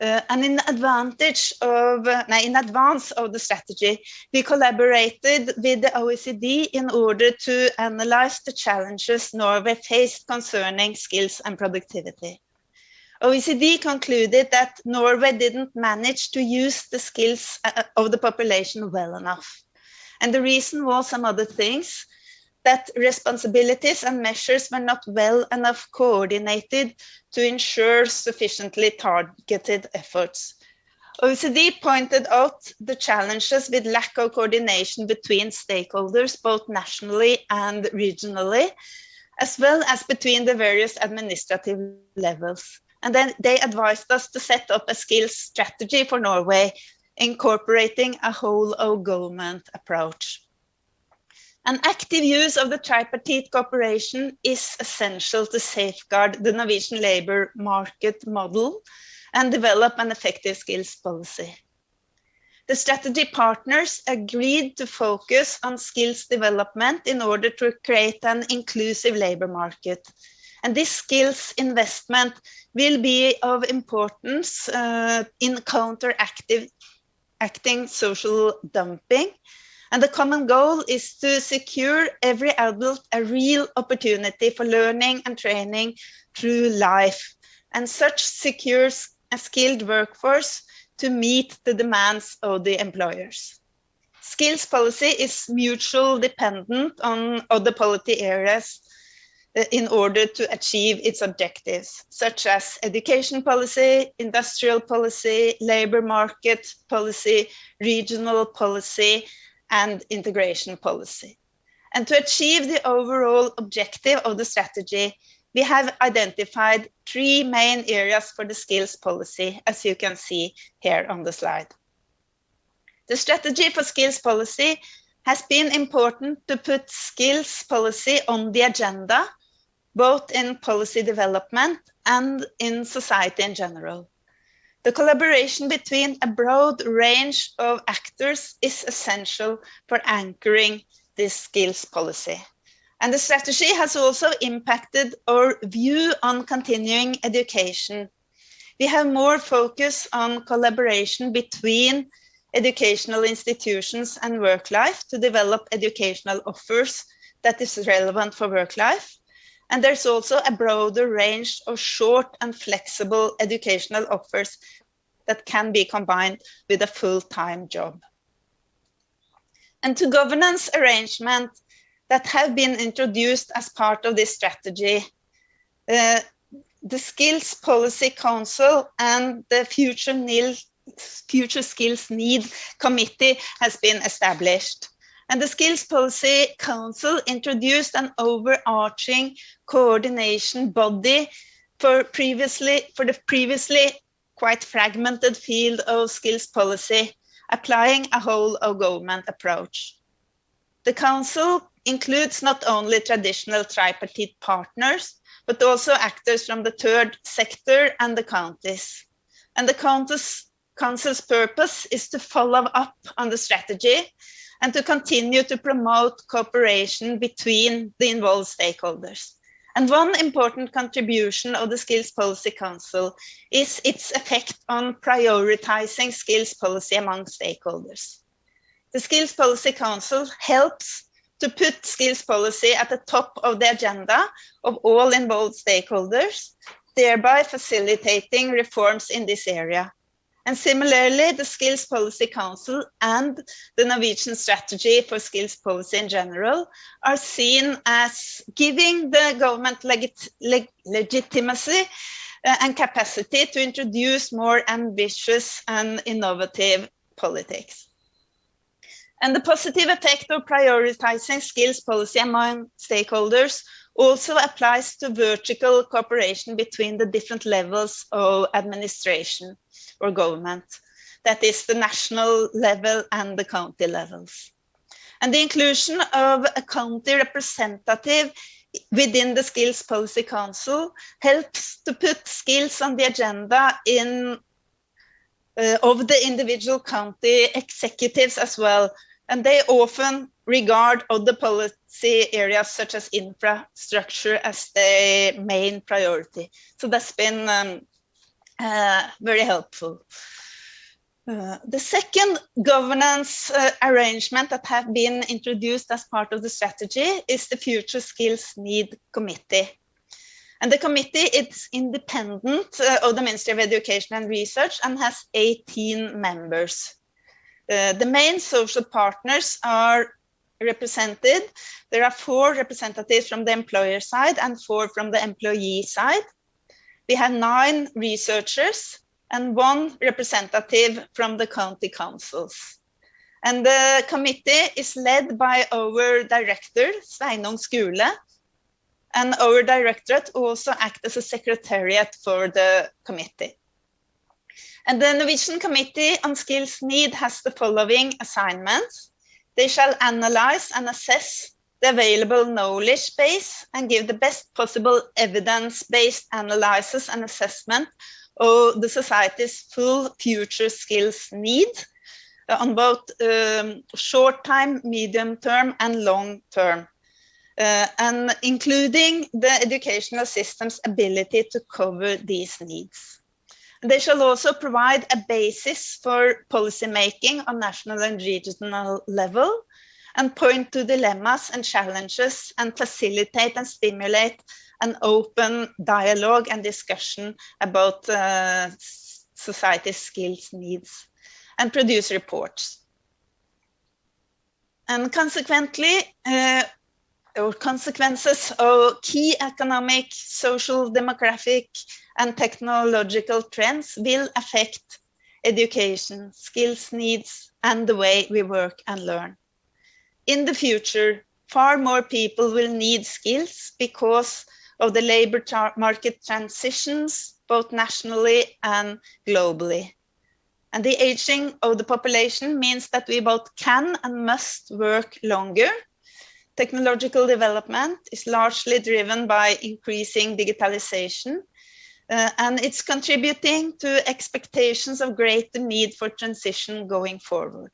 And in advance of the strategy, we collaborated with the OECD in order to analyze the challenges Norway faced concerning skills and productivity. OECD concluded that Norway didn't manage to use the skills of the population well enough. And the reason was, among other things, that responsibilities and measures were not well enough coordinated to ensure sufficiently targeted efforts. OECD pointed out the challenges with lack of coordination between stakeholders, both nationally and regionally, as well as between the various administrative levels. And then they advised us to set up a skills strategy for Norway, incorporating a whole of government approach. An active use of the tripartite cooperation is essential to safeguard the Norwegian labour market model and develop an effective skills policy. The strategy partners agreed to focus on skills development in order to create an inclusive labour market. And this skills investment will be of importance in counteracting social dumping. And the common goal is to secure every adult a real opportunity for learning and training through life, and such secures a skilled workforce to meet the demands of the employers. Skills policy is mutually dependent on other policy areas in order to achieve its objectives, such as education policy, industrial policy, labor market policy, regional policy, and integration policy. And to achieve the overall objective of the strategy, we have identified 3 main areas for the skills policy, as you can see here on the slide. The strategy for skills policy has been important to put skills policy on the agenda, both in policy development and in society in general. The collaboration between a broad range of actors is essential for anchoring this skills policy. And the strategy has also impacted our view on continuing education. We have more focus on collaboration between educational institutions and work life to develop educational offers that is relevant for work life. And there's also a broader range of short and flexible educational offers that can be combined with a full-time job. And to governance arrangements that have been introduced as part of this strategy, the Skills Policy Council and the Future Skills Need Committee has been established. And the Skills Policy Council introduced an overarching coordination body for the previously quite fragmented field of skills policy, applying a whole of government approach. The Council includes not only traditional tripartite partners, but also actors from the third sector and the counties. And the Council's purpose is to follow up on the strategy and to continue to promote cooperation between the involved stakeholders. And one important contribution of the Skills Policy Council is its effect on prioritizing skills policy among stakeholders. The Skills Policy Council helps to put skills policy at the top of the agenda of all involved stakeholders, thereby facilitating reforms in this area. And similarly, the Skills Policy Council and the Norwegian strategy for skills policy in general are seen as giving the government legitimacy and capacity to introduce more ambitious and innovative politics. And the positive effect of prioritizing skills policy among stakeholders also applies to vertical cooperation between the different levels of administration or government, that is the national level and the county levels. And the inclusion of a county representative within the Skills Policy Council helps to put skills on the agenda of the individual county executives as well. And they often regard other policy areas such as infrastructure as their main priority. So that's been very helpful. The second governance arrangement that have been introduced as part of the strategy is the Future Skills Need Committee. And the committee is independent of the Ministry of Education and Research and has 18 members. The main social partners are represented. There are 4 representatives from the employer side and 4 from the employee side. We have 9 researchers and 1 representative from the county councils. And the committee is led by our director, Sveinung Skule, and our directorate also acts as a secretariat for the committee. And the Norwegian Committee on Skills Need has the following assignments. They shall analyze and assess the available knowledge base and give the best possible evidence-based analysis and assessment of the society's full future skills need on both short time, medium term, and long term, and including the educational system's ability to cover these needs. They shall also provide a basis for policy making on national and regional level and point to dilemmas and challenges and facilitate and stimulate an open dialogue and discussion about society's skills needs and produce reports. And consequently, consequences of key economic, social, demographic, and technological trends will affect education, skills needs, and the way we work and learn. In the future, far more people will need skills because of the labor market transitions, both nationally and globally. And the aging of the population means that we both can and must work longer. Technological development is largely driven by increasing digitalization, and it's contributing to expectations of greater need for transition going forward.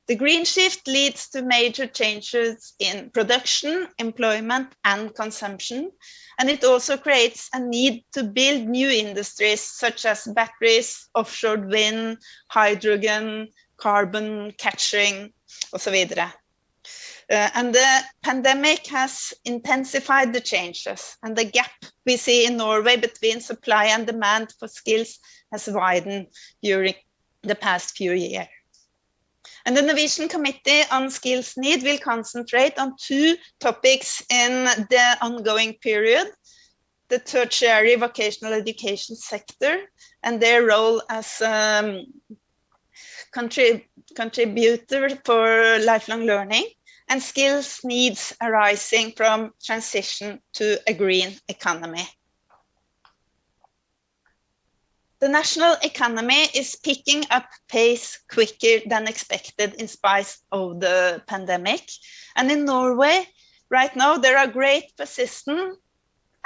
The green shift leads to major changes in production, employment, and consumption, and it also creates a need to build new industries such as batteries, offshore wind, hydrogen, carbon capturing, etc. And the pandemic has intensified the changes, and the gap we see in Norway between supply and demand for skills has widened during the past few years. And the Norwegian Committee on Skills Need will concentrate on 2 topics in the ongoing period: the tertiary vocational education sector and their role as contributor for lifelong learning, and skills needs arising from transition to a green economy. The national economy is picking up pace quicker than expected in spite of the pandemic. And in Norway, right now, there are great persistent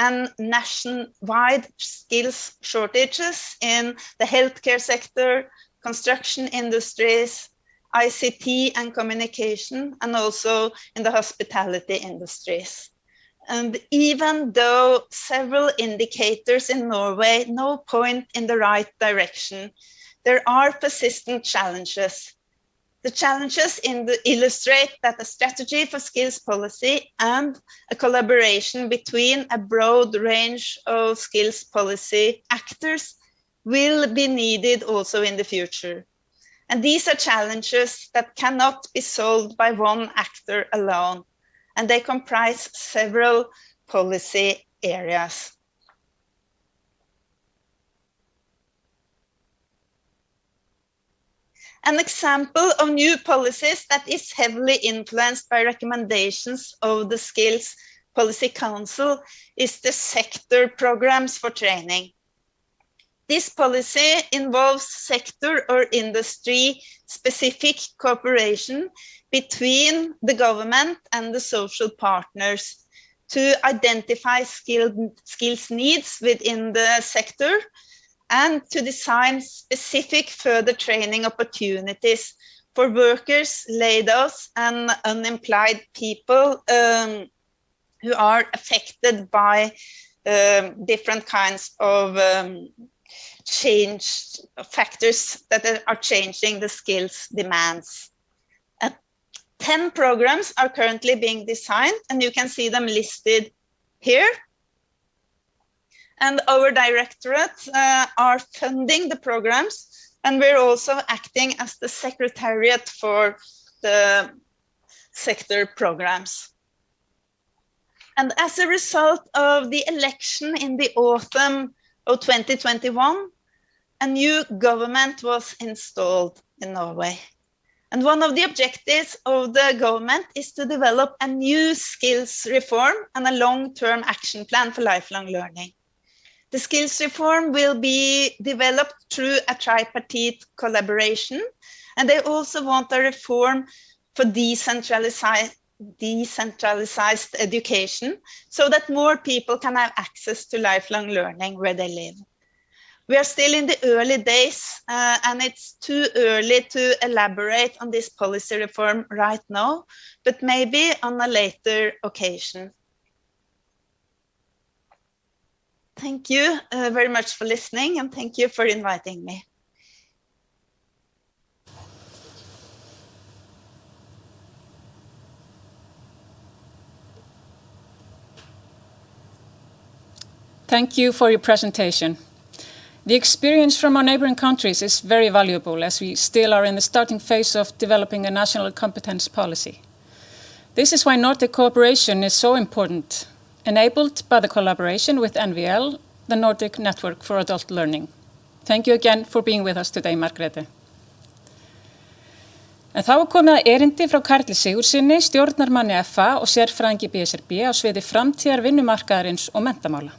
and nationwide skills shortages in the healthcare sector, construction industries, ICT and communication, and also in the hospitality industries. And even though several indicators in Norway point in the right direction, there are persistent challenges. The challenges illustrate that a strategy for skills policy and a collaboration between a broad range of skills policy actors will be needed also in the future. And these are challenges that cannot be solved by one actor alone, and they comprise several policy areas. An example of new policies that is heavily influenced by recommendations of the Skills Policy Council is the sector programs for training. This policy involves sector or industry-specific cooperation between the government and the social partners to identify skills needs within the sector and to design specific further training opportunities for workers, laid off, and unemployed people who are affected by different kinds of change factors that are changing the skills demands. 10 programs are currently being designed, and you can see them listed here. And our directorate are funding the programs, and we're also acting as the secretariat for the sector programs. And as a result of the election in the autumn of 2021, a new government was installed in Norway. And one of the objectives of the government is to develop a new skills reform and a long-term action plan for lifelong learning. The skills reform will be developed through a tripartite collaboration, and they also want a reform for decentralized education so that more people can have access to lifelong learning where they live. We are still in the early days, and it's too early to elaborate on this policy reform right now, but maybe on a later occasion. Thank you very much for listening, and thank you for inviting me. Thank you for your presentation. The experience from our neighboring countries is very valuable as we still are in the starting phase of developing a national competence policy. This is why Nordic cooperation is so important, enabled by the collaboration with NVL, the Nordic Network for Adult Learning. Thank you again for being with us today, Margrethe. En þá er komið að erindi frá Karli Sigurðssyni, stjórnarmanni FA og sérfræðingi BSRB á sviði framtíðar vinnumarkaðarins og menntamála.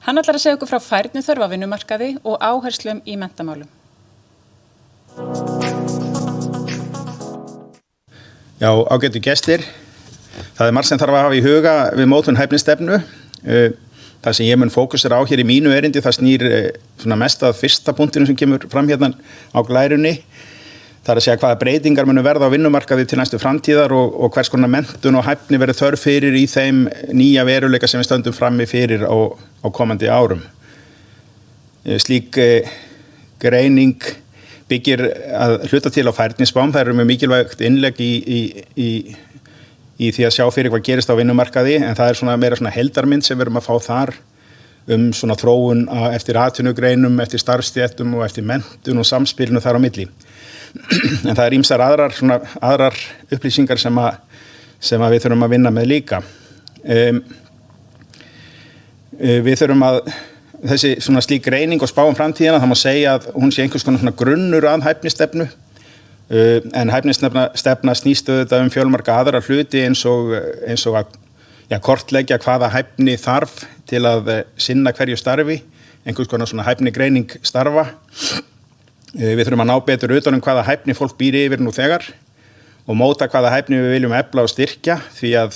Hann ætlar að segja okkur frá færniþörf á vinnumarkaði og áherslum í menntamálum. Já, ágætu gestir. Það margt sem þarf að hafa í huga við mótun hæfnisstefnu. Það sem ég mun fókusera á hér í mínu erindi, það snýr mest að fyrsta punktinu sem kemur fram hérna á glærunni. Það er að segja hvaða breytingar munu verða á vinnumarkaði til næstu framtíðar og hvers konar menntun og hæfni verður þörf fyrir í þeim nýja veruleika sem við stöndum frammi fyrir á komandi árum. Slík greining byggir að hluta til á færnispám. Það eru mjög mikilvægt innlegg í því að sjá fyrir hvað gerist á vinnumarkaði, en það er meira heldarmynd sem við erum að fá þar þróun eftir atvinnugreinum, eftir starfsstéttum og eftir menntun og samspilinu þar á milli. En það er ýmsar aðrar upplýsingar sem við þurfum að vinna með líka. Við þurfum að þessi slík greining og spá framtíðina, það má segja að hún sé einhvers konar grunnur að hæfnisstefnu, en hæfnisstefna snýst auðvitað fjölmarga aðra hluti eins og að kortleggja hvaða hæfni þarf til að sinna hverju starfi, einhvers konar hæfni greining starfa. Við þurfum að ná betur utan hvaða hæfni fólk býr yfir nú þegar og móta hvaða hæfni við viljum efla og styrkja, því að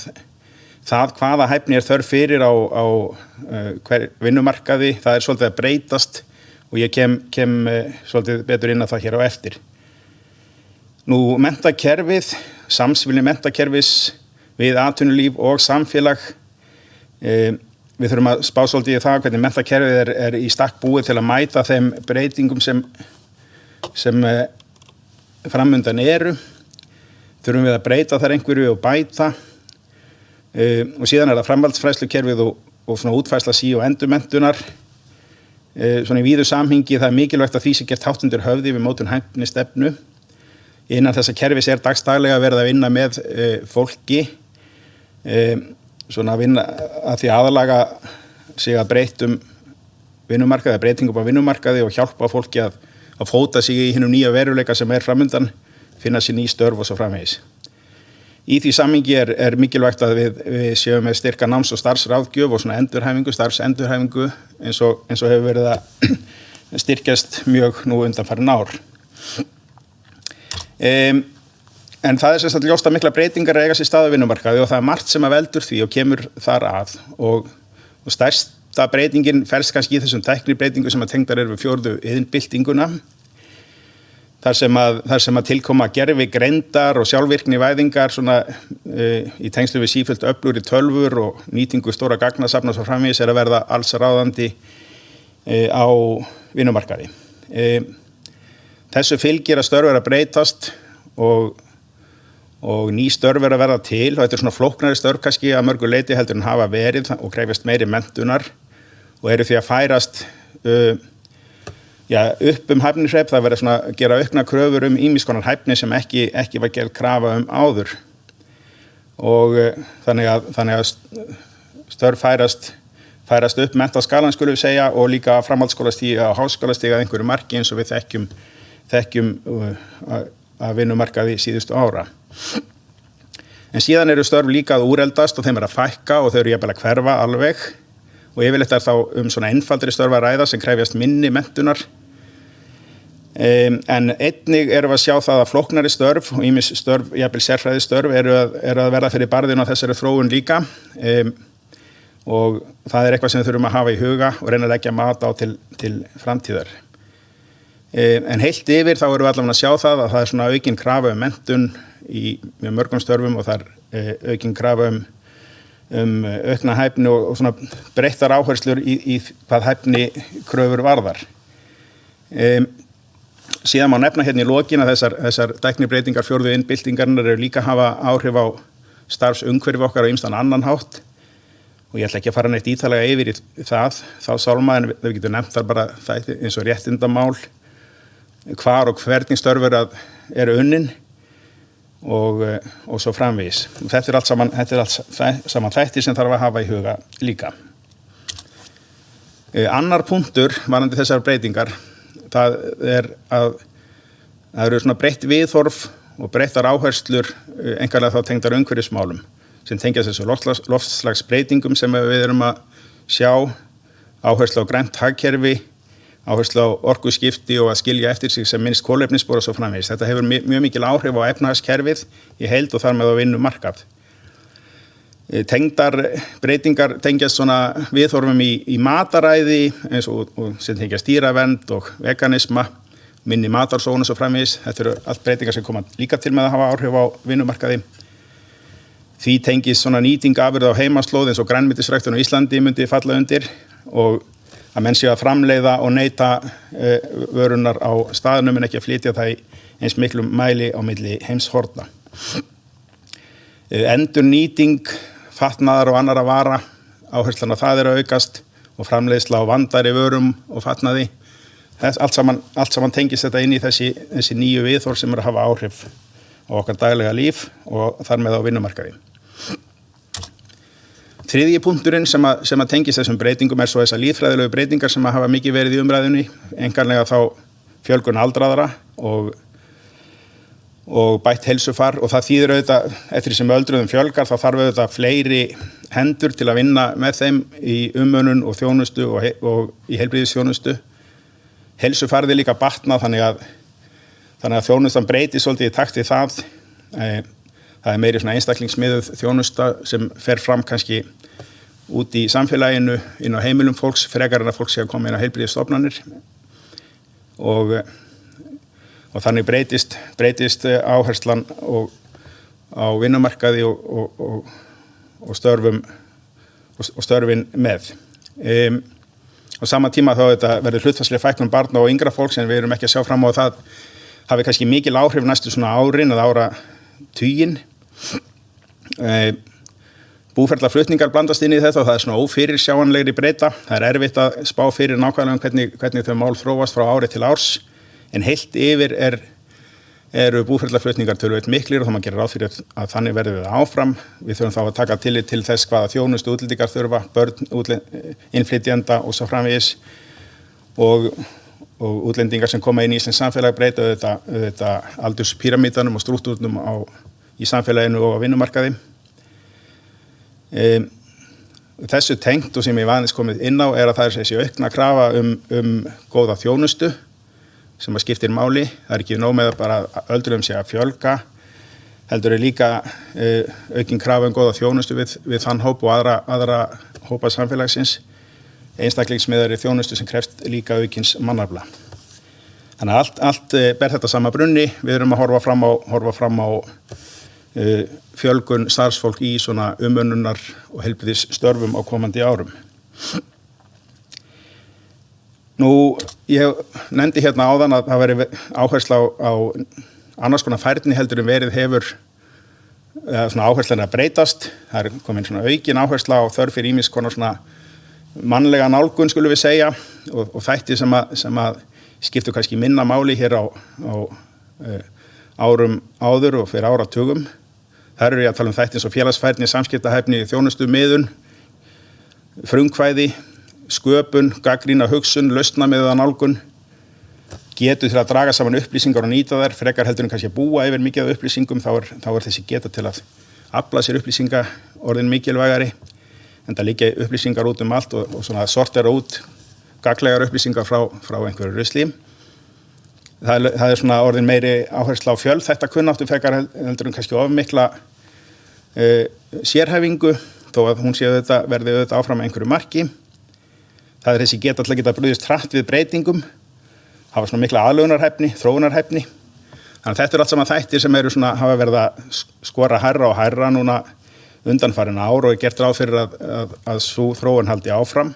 það hvaða hæfni er þörf fyrir á hver vinnumarkaði, það er svolítið að breytast og ég kem svolítið betur inn á það hér á eftir. Nú, menntakerfið, samspilni menntakerfis við atvinnulíf og samfélag. Við þurfum að spá svolítið í það hvernig menntakerfið er í stakk búið til að mæta þeim breytingum sem framundan eru, þurfum við að breyta þar einhverju og bæta og síðan það framhaldsfræðslukerfið og svona útfærsla sí- og endurmenntunar. Svona í víðu samhengi það mikilvægt að því sem gert hátt undir höfði við mótun hæfnistefnu. Innan þessa kerfis dagstaglega verið að vinna með fólki, svona að vinna að því aðalaga sig að breytum vinnumarkaði, breytingum á vinnumarkaði og hjálpa fólki að fóta sig í hinum nýja veruleika sem framundan, finna sér ný störf og svo framvegis. Í því samhengi mikilvægt að við séum með styrka náms- og starfsráðgjöf og svona endurhæfingu, starfsendurhæfingu eins og hefur verið að styrkjast mjög nú undanfarin ár. En það sem sagt ljóst að mikla breytingar eiga sér stað á vinnumarkaði og það margt sem að veldur því og kemur þar að og stærsta breytingin felst kannski í þessum tæknibreytingu sem að tengdar við 4. iðnbyltinguna. Þar sem að tilkoma gervigreindar og sjálfvirkni væðingar svona í tengslu við sífellt öflugri tölvur og nýtingu stóra gagnasafna svo framvegis að verða alls ráðandi á vinnumarkaði. Þessu fylgir að störf að breytast og ný störf að verða til og þetta svona flóknari störf kannski að mörgu leyti heldur en hafa verið og krefjast meiri menntunar og eru því að færast upp hæfnishrepp, það verður svona að gera aukna kröfur ýmiss konar hæfni sem ekki var gerð krafa áður og þannig að störf færast upp menntaskalan skulum við segja og líka framhaldsskólastigi og háskólastigi að einhverju marki eins og við þekkjum að vinnumarkaði síðustu ára. En síðan eru störf líka að úreldast og þeim að fækka og þau eru jafnvel að hverfa alveg og yfirleitt þá svona einfaldri störf að ræða sem krefjast minni menntunar. En einnig erum við að sjá það að flóknari störf og ýmis störf, jafnvel sérfræðistörf eru að verða fyrir barðinu á þessari þróun líka og það eitthvað sem við þurfum að hafa í huga og reyna að leggja mat á til framtíðar. En heilt yfir þá erum við allavega að sjá það að það svona aukin krafa menntun í mjög mörgum störfum og það aukin krafa aukna hæfni og svona breyttar áherslur í hvað hæfni kröfur varðar. Síðan má nefna hérna í lokin að þessar tæknibreytingar 4. iðnbyltingarinnar eru líka að hafa áhrif á starfsumhverfi okkar á ýmsan annan hátt og ég ætla ekki að fara neitt ítarlega yfir í það þá sálma en við getum nefnt þar bara það eins og réttindamál, hvar og hvernig störf eru unnin og svo framvegis. Þetta er allt saman þættir sem þarf að hafa í huga líka. Annar punktur varðandi þessar breytingar það eru svona breytt viðhorf og breyttar áherslur einkanlega þá tengdar umhverfismálum sem tengjast þessu loftslagsbreytingum sem við erum að sjá, áherslu á grænt hagkerfi, áherslu á orkuskipti og að skilja eftir sig sem minnst kolefnisspor og svo framvegis. Þetta hefur mjög mikil áhrif á efnahagskerfið í heild og þar með á vinnumarkað. Tengdar breytingar tengjast svona viðhorfum í mataræði eins og sem tengjast dýravernd og veganisma, minni matarsóun og svo framvegis. Þetta eru allt breytingar sem koma líka til með að hafa áhrif á vinnumarkaði. Því tengist svona nýting afurða á heimaslóð eins og grænmetisræktun á Íslandi myndi falla undir og að menn séu að framleiða og neyta vörunar á staðnum en ekki að flytja það í eins miklum mæli á milli heimshorna. Endurnýting fatnaðar og annara vara, áherslan á það að aukast og framleiðsla á vandari vörum og fatnaði. Allt saman tengist þetta inn í þessi nýju viðhorf sem að hafa áhrif á okkar daglega líf og þar með á vinnumarkaði. Þriðji punkturinn sem að tengist þessum breytingum svo þessar líffræðilegu breytingar sem að hafa mikið verið í umræðunni, einkanlega þá fjölgun aldraðra og bætt heilsufar og það þýðir auðvitað eftir sem öldruðum fjölgar þá þarf auðvitað fleiri hendur til að vinna með þeim í umönnun og þjónustu og í heilbrigðisþjónustu. Heilsufarið líka batna þannig að þjónustan breytist svolítið í takt við það. Það meiri svona einstaklingsmiðuð þjónusta sem fer fram kannski út í samfélaginu inn á heimilum fólks frekar en að fólk sé að koma inn á heilbrigðisstofnanir og þannig breytist áherslan á vinnumarkaði og störfin með. Á sama tíma þá þetta verður hlutfallsleg fækkun barna og yngra fólks en við erum ekki að sjá fram á það hafi kannski mikil áhrif næstu svona árin eða áratuginn. Búferlaflutningar blandast inn í þetta og það svona ófyrirsjáanlegri breyta. Það erfitt að spá fyrir nákvæmlega hvernig þau mál þróast frá ári til árs, en heilt yfir eru búferlaflutningar töluvert miklir og þá maður gerir ráð fyrir að þannig verður við áfram. Við þurfum þá að taka tillit til þess hvaða þjónustu útlendingar þurfa, börn, innflytjenda og svo framvegis, og útlendingar sem koma inn í íslenskt samfélag breyta auðvitað aldurspíramítanum og strúktúrnum í samfélaginu og á vinnumarkaði. Þessu tengt og sem ég aðeins komið inn á að það er þessi aukna krafa um góða þjónustu sem að skiptir máli. Það er ekki nóg með að bara öldruðum sé að fjölga, heldur líka aukin krafa um góða þjónustu við þann hóp og aðra hópa samfélagsins, einstaklingsmiðari þjónustu sem krefst líka aukins mannafla. Þannig að allt ber þetta sama brunni. Við erum að horfa fram á fjölgun starfsfólk í svona umönnunar og heilbrigðis störfum á komandi árum. Nú, ég nefndi hérna áðan að það veri áhersla á annars konar færni heldur en verið hefur, svona áherslan að breytast. Það er komin svona aukin áhersla á þörf fyrir ýmis konar svona mannlega nálgun, skulum við segja, og þætti sem að skiptu kannski minna máli hér á árum áður og fyrir áratugum. Þar eru ég að tala um þætti eins og félagsfærni, samskiptahæfni, þjónustumiðun, frumkvæði, sköpun, gagnrýna hugsun, lausnamiðaða nálgun, getu til að draga saman upplýsingar og nýta þær, frekar heldur en kannski að búa yfir mikið af upplýsingum, þá er þessi geta til að afla sér upplýsinga orðin mikilvægari, en það liggja upplýsingar út um allt og svona sortera út gagnlegar upplýsingar frá einhverju rusli. Það er svona orðin meiri áhersla á þetta kunnáttu frekar heldur en kannski of mikla sérhæfingu, þó að hún verði auðvitað áfram með einhverju marki. Það er þessi geta til að geta brugðist hratt við breytingum, hafa svona mikla aðlögunarhæfni, þróunarhæfni. Þannig að þetta er allt saman þættir sem eru svona hafa verið að skora hærra og hærra núna undanfarin ár og er gert ráð fyrir að sú þróun haldi áfram.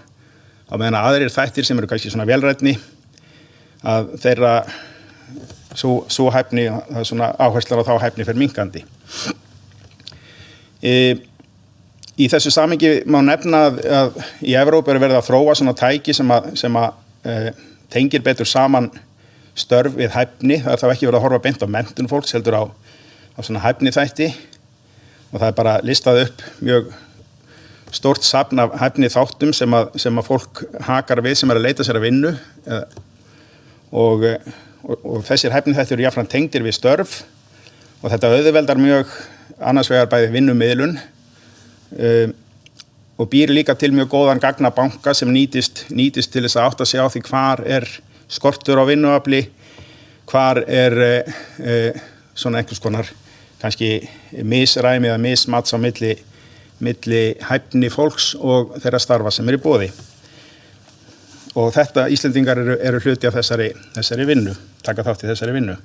Á meðan aðrir þættir sem eru kannski svona velrætni, að þeirra sú hæfni, það er svona áherslan á þá hæfni fyrir minkandi. Í þessu samhengi má nefna að í Evrópu er verið að þróa svona tæki sem að tengir betur saman störf við hæfni. Það er þá ekki verið að horfa beint á menntun fólks, heldur á svona hæfni þætti, og það er bara listað upp mjög stórt safn af hæfni þáttum sem að fólk hakar við sem er að leita sér að vinnu, og þessir hæfni þættir eru jafnframt tengdir við störf, og þetta auðveldar mjög annars vegar bæði vinnumiðlun og býr líka til mjög góðan gagnabanka sem nýtist til þess að átta sig á því hvar er skortur á vinnuafli, hvar er svona einhvers konar kannski misræmi eða mismats á milli hæfni fólks og þeirra starfa sem er í boði. Og þetta Íslendingar eru hluti af þessari vinnu, taka þátt í þessari vinnu.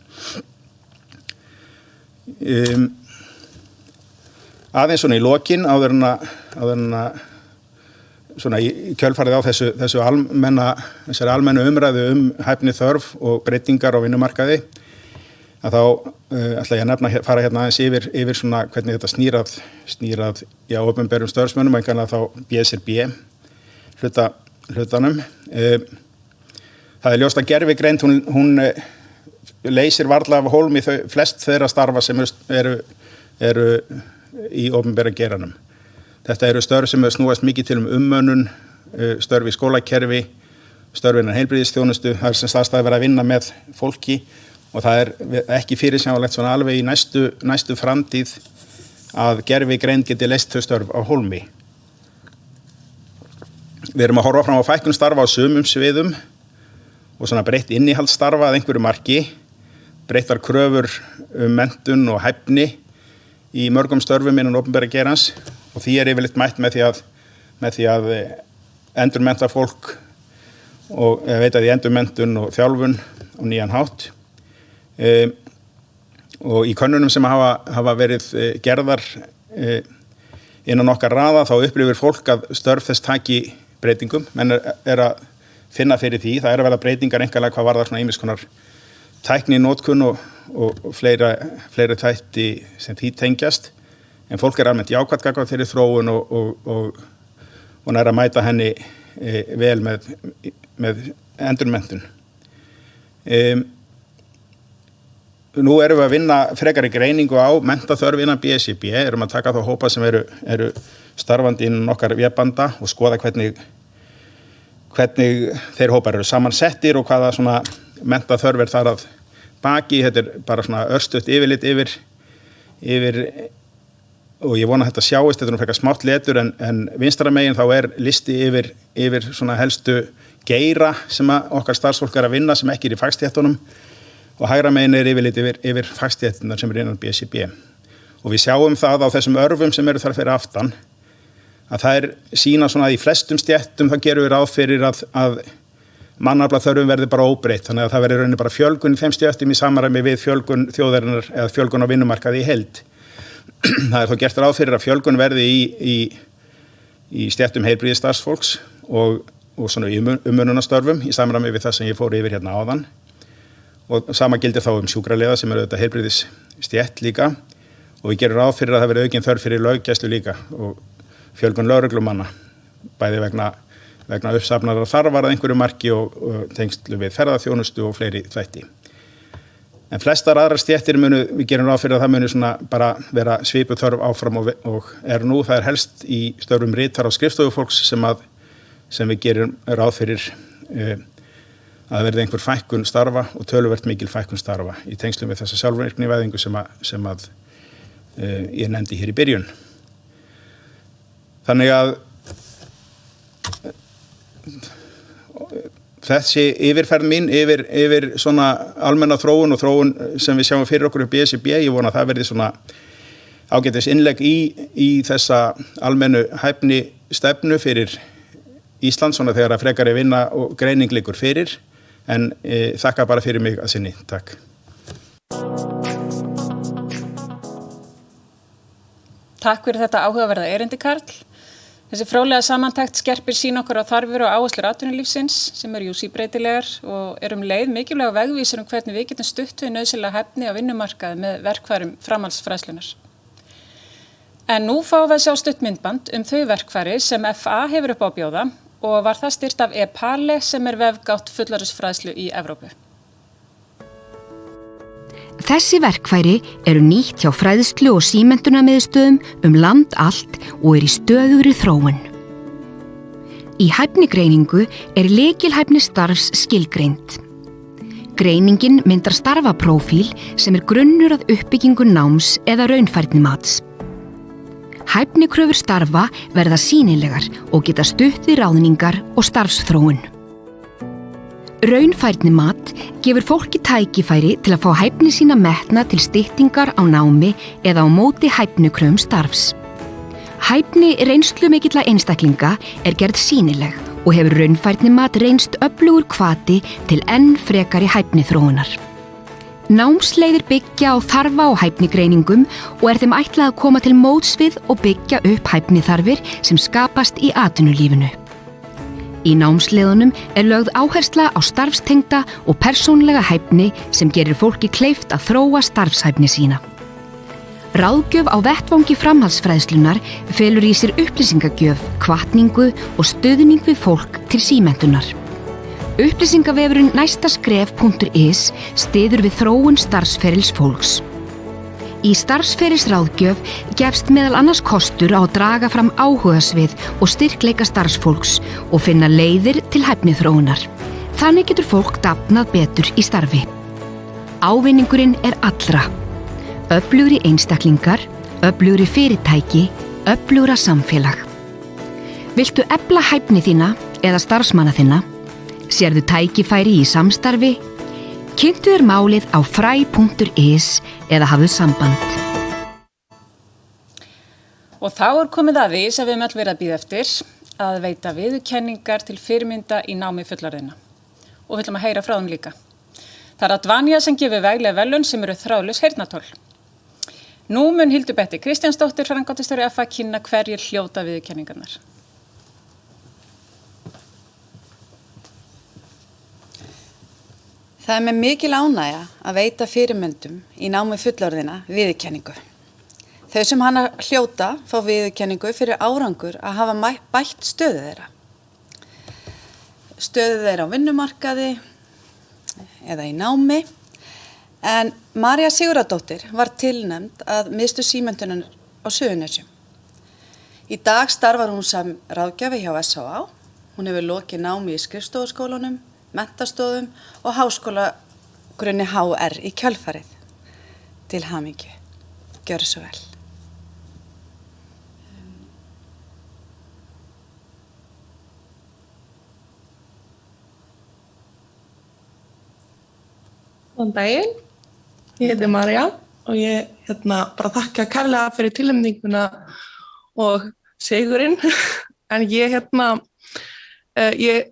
Aðeins svona í lokin áður en að svona í kjölfarið á þessari almennu umræðu hæfni þörf og breytingar á vinnumarkaði, að þá ætla ég að fara hérna aðeins yfir svona hvernig þetta snýr að opinberum starfsmönnum, einkanlega þá BSRB hlutanum. Það er ljóst að gervigreind, hún leysir varla af hólmi flest þeirra starfa sem eru í opinbera geiranum. Þetta eru störf sem snúast mikið til umönnun, störf í skólakerfi, störf innan heilbrigðisþjónustu. Það er sem staðstæði verið að vinna með fólki og það er ekki fyrirsjáanlegt svona alveg í næstu framtíð að gervigreind geti leyst þau störf á hólmi. Við erum að horfa fram á fækkun starfa á sumum sviðum og svona breytt innihaldsstarfa að einhverju marki, breyttar kröfur menntun og hæfni í mörgum störfum innan opinbera geirans, og því er yfirleitt mætt með því að endurmennta fólk og veita því endurmenntun og þjálfun á nýjan hátt. Og í könnunum sem hafa verið gerðar innan okkar raða þá upplifir fólk að störf þess taki breytingum, menn er að finna fyrir því. Það er að verða breytingar einkanlega hvað varðar svona ýmis konar tækni notkun og fleira þætti sem því tengjast, en fólk almennt jákvætt gagnvart þeirri þróun og nær að mæta henni vel með endurmenntun. Nú erum við að vinna frekari greiningu á menntaþörf innan BSIB, erum að taka þá hópa sem eru starfandi innan okkar vébanda og skoða hvernig þeir hópar eru samansettir og hvaða svona menntaþörf þar að baki. Þetta bara svona örstutt yfirlit yfir og ég vona að þetta sjáist, þetta frekar smátt letur en vinstra megin þá listi yfir svona helstu geira sem okkar starfsfólk að vinna sem ekki í fagstéttunum og hægra megin yfirlit yfir fagstéttunar sem innan BSIB. Og við sjáum það á þessum örfum sem eru þar fyrir aftan að það sína svona að í flestum stéttum þá gerum við ráð fyrir að mannaflaþörfum verði bara óbreytt, þannig að það verði rauninni bara fjölgun í þeim stéttum í samræmi við fjölgun þjóðarinnar eða fjölgun á vinnumarkaði í heild. Það þó gert ráð fyrir að fjölgun verði í stéttum heilbrigðisstarfsfólks og svona umönnunarstörfum í samræmi við það sem ég fór yfir hérna áðan. Og sama gildir þá sjúkraliða sem eru þetta heilbrigðisstétt líka og við gerum ráð fyrir að það verði aukin þörf fyrir löggæslu líka og fjölgun lögreglumanna bæði vegna uppsafnaðra þarfar að einhverju marki og tengslu við ferðaþjónustu og fleiri þætti. En flestar aðrar stéttir við gerum ráð fyrir að það muni svona bara vera svipuð þörf áfram og nú. Það helst í störfum ritara og skrifstofufólks sem við gerum ráð fyrir að verði einhver fækkun starfa og töluvert mikil fækkun starfa í tengslum við þessa sjálfvirknivæðingu sem ég nefndi hér í byrjun. Þannig að þessi yfirferð mín yfir svona almenna þróun og þróun sem við sjáum fyrir okkur í BSIB, ég vona að það verði svona ágætis innlegg í þessa almennu hæfni stefnu fyrir Ísland svona þegar að frekari vinna og greining liggur fyrir, en þakka bara fyrir mig að sinni. Takk. Takk fyrir þetta áhugaverða erindi, Karl. Þessi fróðlega samantekt skerpir sín okkur á þarfir og áherslur atvinnulífsins sem eru síbreytilegar og leið mikilvæga vegvísir hvernig við getum stutt við nauðsynlega hæfni á vinnumarkaði með verkfærum framhaldsfræðslunnar. En nú fáum við að sjá stuttmyndband þau verkfæri sem FA hefur upp á að bjóða og var það styrkt af EPALE sem vefgátt fullorðinsfræðslu í Evrópu. Þessi verkfæri eru nýtt hjá fræðslu- og símenntunarmiðstöðum land allt og í stöðugri þróun. Í hæfnigreiningu lykilhæfni starfs skilgreind. Greiningin myndar starfaprófíl sem grunnur að uppbyggingu náms eða raunfærnimats. Hæfnikröfur starfa verða sýnilegar og geta stutt við ráðningar og starfsþróun. Raunfærnimat gefur fólki tækifæri til að fá hæfni sína metna til styttingar á námi eða á móti hæfnikröfum starfs. Hæfni reynslumikilla einstaklinga gerð sýnileg og hefur raunfærnimat reynst öflugur hvati til enn frekari hæfniþróunar. Námsleiðir byggja á þarfa og hæfnigreiningum og þeim ætlað að koma til móts við og byggja upp hæfniþarfir sem skapast í atvinnulífinu. Í námsleiðunum lögð áhersla á starfstengda og persónlega hæfni sem gerir fólki kleift að þróa starfshæfni sína. Ráðgjöf á vettvangi framhaldsfræðslunar felur í sér upplýsingagjöf, hvatningu og stuðning við fólk til símenntunar. Upplýsingavefurinn næstaskref.is styður við þróun starfsferils fólks. Í starfsferilsráðgjöf gefst meðal annars kostur á að draga fram áhugasvið og styrkleika starfsfólks og finna leiðir til hæfniþróunar. Þannig getur fólk dafnað betur í starfi. Ávinningurinn allra. Öflugri einstaklingar, öflugri fyrirtæki, öflugra samfélag. Viltu efla hæfni þína eða starfsmanna þinna? Sérðu tækifæri í samstarfi? Kynntu málið á fræ.is eða hafðu samband. Og þá komið að því sem við öll verið að bíða eftir, að veita viðurkenningar til fyrirmynda í námi fullorðinna. Og við ætlum að heyra frá þeim líka. Það Advanja sem gefur vegleg verðlaun sem eru þráðlaus heyrnartól. Nú mun Hildur Betti Kristjánsdóttir framkvæmdastjóri FA kynna hverjir hljóta viðurkenningarnar. Það með mikil ánægja að veita fyrirmyndum í námi fullorðina viðurkenningu. Þau sem hana hljóta fá viðurkenningu fyrir árangur að hafa bætt stöðu þeirra. Stöðu þeirra á vinnumarkaði eða í námi. En María Sigurðardóttir var tilnefnd að miðstöð símenntunar á Suðurnesjum. Í dag starfar hún sem ráðgjafi hjá SHA. Hún hefur lokið námi í skrifstofuskólunum, menntastofum og háskólagrunni HR í kjölfarið. Til hamingju. Gjörðu svo vel. Góðan daginn, ég heiti María og ég bara þakka kærlega fyrir tilnefninguna og sigurinn. En ég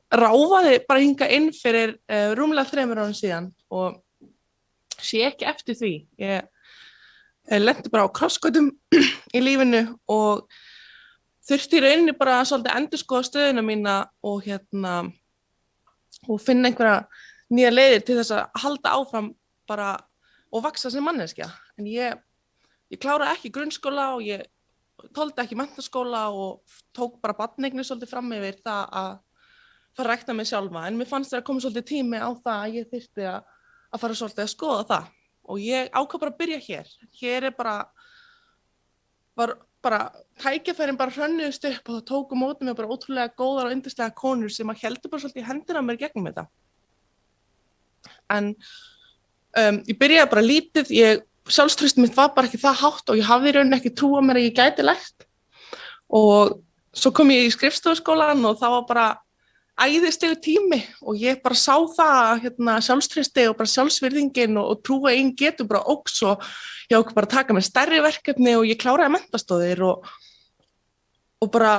ráfaði bara hingað inn fyrir rúmlega 3 árum síðan og sé ekki eftir því. Ég lenti bara á krossgötum í lífinu og þurfti í rauninni bara svolítið endurskoða stöðuna mína og finna einhverja nýja leiðir til þess að halda áfram bara og vaxa sem manneskja. En ég kláraði ekki grunnskóla og ég þoldi ekki menntaskóla og tók bara barneigni svolítið fram yfir það að fara að rækta mig sjálfa. En mér fannst það að koma svolítið tími á það að ég þyrfti að fara svolítið að skoða það. Og ég ákvað bara að byrja hér. Hér var bara tækifærin bara hrönnuðust upp og það tóku móti mig bara ótrúlega góðar og yndislega konur sem að heldur bara svolítið í hendina á mér gegnum þetta. En ég byrjaði bara lítið, sjálfstraustið mitt var bara ekki það hátt og ég hafði í rauninni ekki trú á mér að ég gæti lært. Og svo kom ég í skrifstofuskólann og það var bara æðislegu tími og ég bara sá það sjálfstraustið og bara sjálfsvirðingin og trúa einn getur bara óks og ég ákvað bara að taka mér stærri verkefni og ég kláraði menntastóðir og bara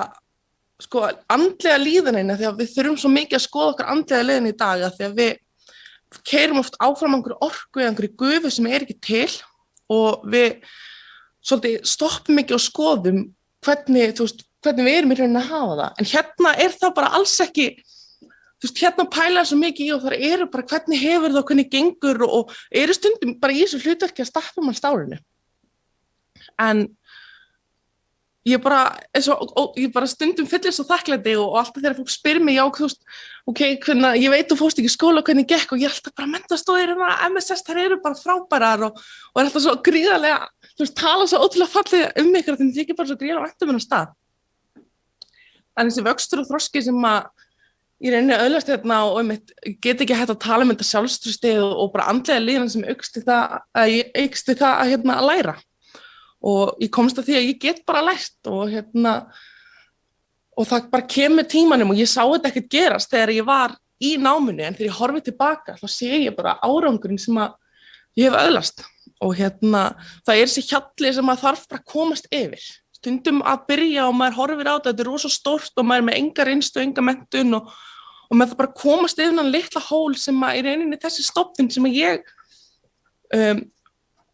sko andlega líðanina því að við þurfum svo mikið að skoða okkar andlega líðan í dag að því að við keyrum oft áfram einhverju orku eða einhverju gufu sem ekki til og við svolítið stoppum ekki og skoðum hvernig við erum í rauninni að hafa það. En er það bara alls ekki, pæla svo mikið í og það eru bara hvernig hefur það og hvernig gengur og eru stundum bara í þessu hlutverki að stappa mann stálinu. En ég bara stundum fyllir svo þakklæti og alltaf þegar fólk spyr mig, ég veit þú fórst ekki í skóla hvernig gekk og ég alltaf bara menntastóðir MSS, þær eru bara frábærar og er alltaf svo gríðarlega, tala svo ótrúlega fallega ykkur að þetta ekki bara svo gríðarlega væntum en á stað. En þessi vöxtur og þroski sem ég reyni að öðlast og get ekki hægt að tala þetta sjálfstraustið og bara andlega líðan sem aukst við það að læra. Og ég komst að því að ég get bara lært og það bara kemur tímanum og ég sá þetta ekkert gerast þegar ég var í náminu en þegar ég horfi tilbaka þá sé ég bara árangurinn sem að ég hef öðlast og það þessi hjalli sem að þarf bara að komast yfir. Stundum að byrja og maður horfir á þetta er rosa stórt og maður er með enga reynslu og enga menntun og maður það bara komast yfir hann litla hól sem að í rauninni þessi stofnun sem að ég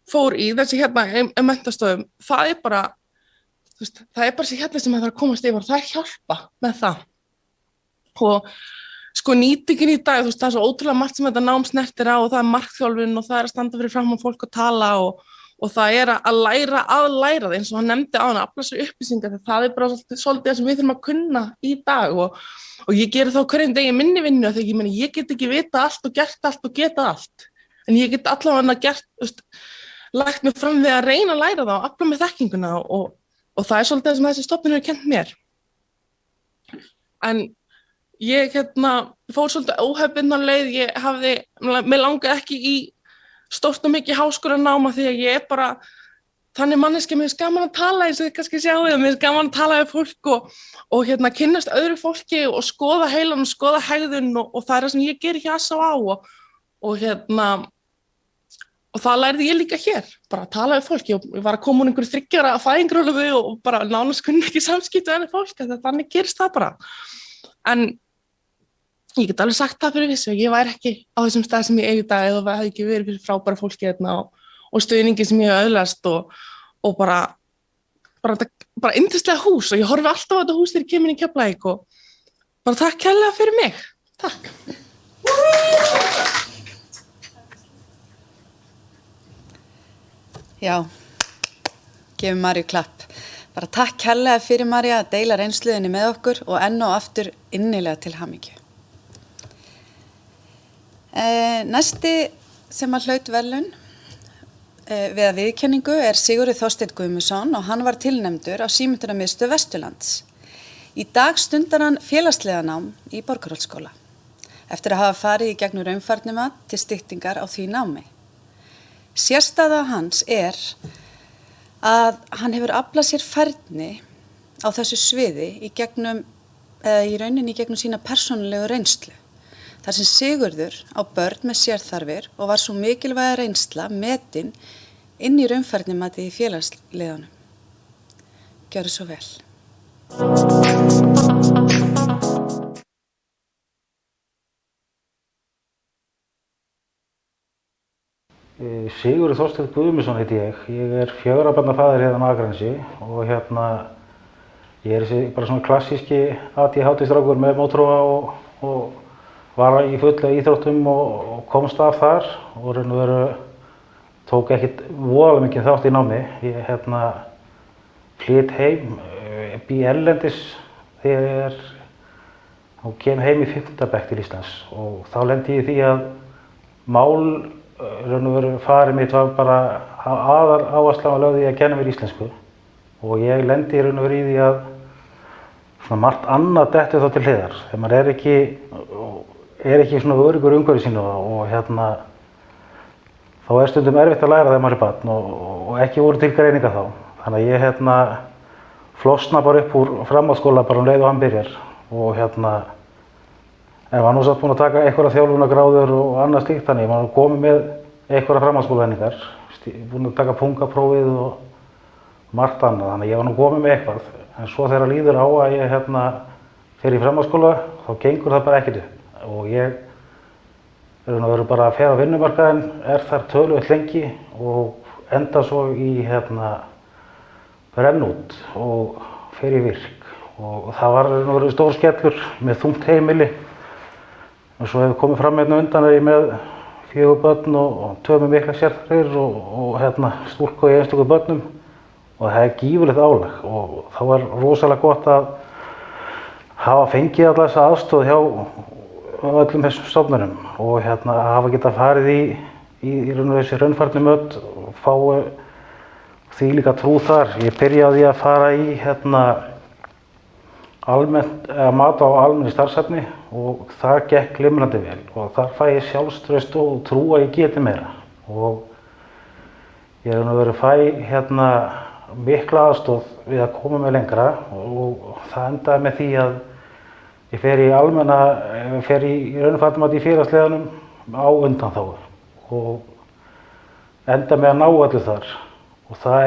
fór í þessi menntastofum, það er bara þessi hjalli sem maður þarf að komast yfir og það hjálpa með það. Og sko nýtingin í dag, það er svo ótrúlega margt sem þetta nám snertir á og það er markþjálfun og það er að standa fyrir fram á fólk og tala og það er að læra það eins og hann nefndi á hann að afla sér upplýsingar þegar það er bara svolítið það sem við þurfum að kunna í dag og ég geri þá hverjum degi minni vinnu þegar ég get ekki vita allt og gert allt og geta allt en ég get allavega lagt mig fram við að reyna að læra það og afla með þekkinguna og það er svolítið það sem þessi stofnun hefur kennt mér. En ég fór svolítið óhefðbundna leið, mér langaði ekki í stórt og mikið háskólanáma því að ég er bara þannig manneskja, mér finnst gaman að tala eins og þið kannski sjáu það, mér finnst gaman að tala við fólk og kynnast öðru fólki og skoða heilan og skoða hegðun og það er það sem ég ger ekki að sá á og það lærði ég líka hér, bara að tala við fólk. Ég var að koma úr einhverju 3 ára fæðingarorlofi og bara nánast kunni ekki samskipti við fólk, þannig gerist það bara. En ég get alveg sagt það fyrir vissu, ég væri ekki á þessum stað sem ég eigi í dag eða það hefði ekki verið fyrir frábæra fólki og stuðningi sem ég hef öðlast og bara yndislega hús og ég horfi alltaf á þetta hús þegar ég kemur inn í Keflavík og bara takk kærlega fyrir mig. Takk. Já, gefum Maríu klapp. Bara takk kærlega fyrir María að deila reynsluðinni með okkur og enn og aftur innilega til hamingju. Næsti sem að hlaut verðlaun við að viðurkenningu er Sigurður Þorsteinn Guðmundsson og hann var tilnefndur á Símenntunarmiðstöð Vesturlands. Í dag stundar hann félagslega nám í Borgarholtsskóla eftir að hafa farið í gegnum raunfærnimat til styttingar á því námi. Sérstæða hans er að hann hefur aflað sér færni á þessu sviði í rauninni í gegnum sína persónulegu reynslu. Þar sem Sigurður á börn með sérþarfir og var svo mikilvæga reynsla metin inn í raunfærnimati í félagsliðanum. Gjörðu svo vel. Sigurður Þorsteinn Guðmundsson heiti ég. Ég er 4 barna faðir hérna á Akranesi og ég er bara svona klassíski ADHD-strákur með mótþróa og var í fulla íþróttum og komst af þar og raun og veru tók ekkert voðalega mikið þátt í námi. Ég flyt heim, bý erlendis þegar ég kem heim í 5. bekk til Íslands og þá lendi ég í því að raun og veru farið mitt var bara aðal áhersla á lögði að kenna mér íslensku og ég lendi raun og veru í því að svona margt annað dettur þá til hliðar. Þegar maður er ekki svona öruggur umhverfi sínu og þá er stundum erfitt að læra þegar maður er barn og ekki voru til greiningar þá. Þannig að ég flosna bara upp úr framhaldsskóla bara leið og hann byrjar og en var nú satt búinn að taka einhverja þjálfunargráður og annað slíkt, þannig ég var komið með einhverja framhaldsskólaeiningar, búinn að taka pungaprófið og margt annað, þannig ég var nú komið með eitthvað. En svo þegar líður á að ég fer í framhaldsskóla þá gengur það bara ekkert upp. Og ég verður bara að fer á vinnumarkaðinn, þar töluvert lengi og enda svo í brennút og fer í virk. Og það var stór skellur með þungt heimili og svo hefur komið fram undan að ég með 4 börn og 2 með mikla sérþarfir og stúlku í einstöku börnum og það er gífurlegt álag og það var rosalega gott að hafa fengið alla þessa aðstoð hjá öllum þessum stofnunum og að hafa getað farið í þessi raunfærnimöt og fá því líka trú þar. Ég byrjaði að fara í mat á almenni starfshæfni og það gekk glimrandi vel og þar fæ ég sjálfstraust og trú að ég geti meira og ég fæ mikla aðstoð við að koma mig lengra og það endaði með því að ég fer í raunfærnimat í félagsliðanum á undanþágu og enda með að ná öllu þar og það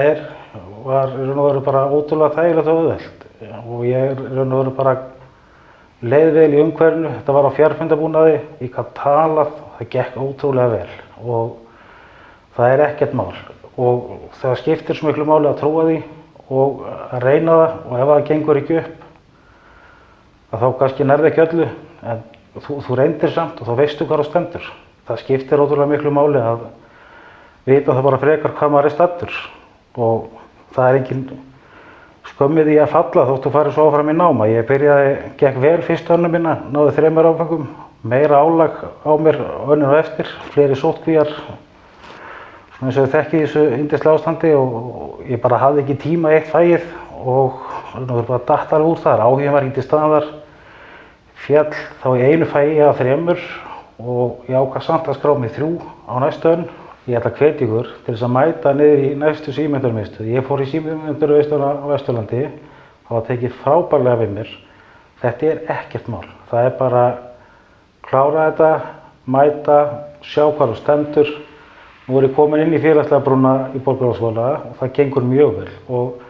var bara ótrúlega þægilegt og auðvelt og ég bara leið vel í umhverfinu, þetta var á fjarfundabúnaði, ég gat talað, það gekk ótrúlega vel og það er ekkert mál og það skiptir svo miklu máli að trúa því og að reyna það og ef það gengur ekki upp að þá kannski nærði ekki öllu en þú reyndir samt og þá veistu hvað það stendur. Það skiptir ótrúlega miklu máli að vita það bara frekar hvað maður er staddur og það er engin skömmið í að falla þótt þú farir svo áfram í náma. Ég gekk vel fyrstu önnu mína, náði 3 áfangum, meira álag á mér önnin og eftir, fleiri sóttkvíar, eins og þau þekkið í þessu yndislega ástandi og ég bara hafði ekki tíma í eitt fagið og bara datt alveg úr þar, áhuginn var ekki til staðar, féll þá í einu fagi af 3 og ég ákvað samt að skrá mig 3 á næstu önn. Ég ætla að hvetja ykkur til þess að mæta niður í næstu símenntunarmiðstöð. Ég fór í símenntunarmiðstöð á Vesturlandi, það var tekið frábærlega við mér. Þetta er ekkert mál, það er bara klára þetta, mæta, sjá hvað þú stendur. Nú er ég komin inn í félagslega brúna í Borgarholtsskóla og það gengur mjög vel og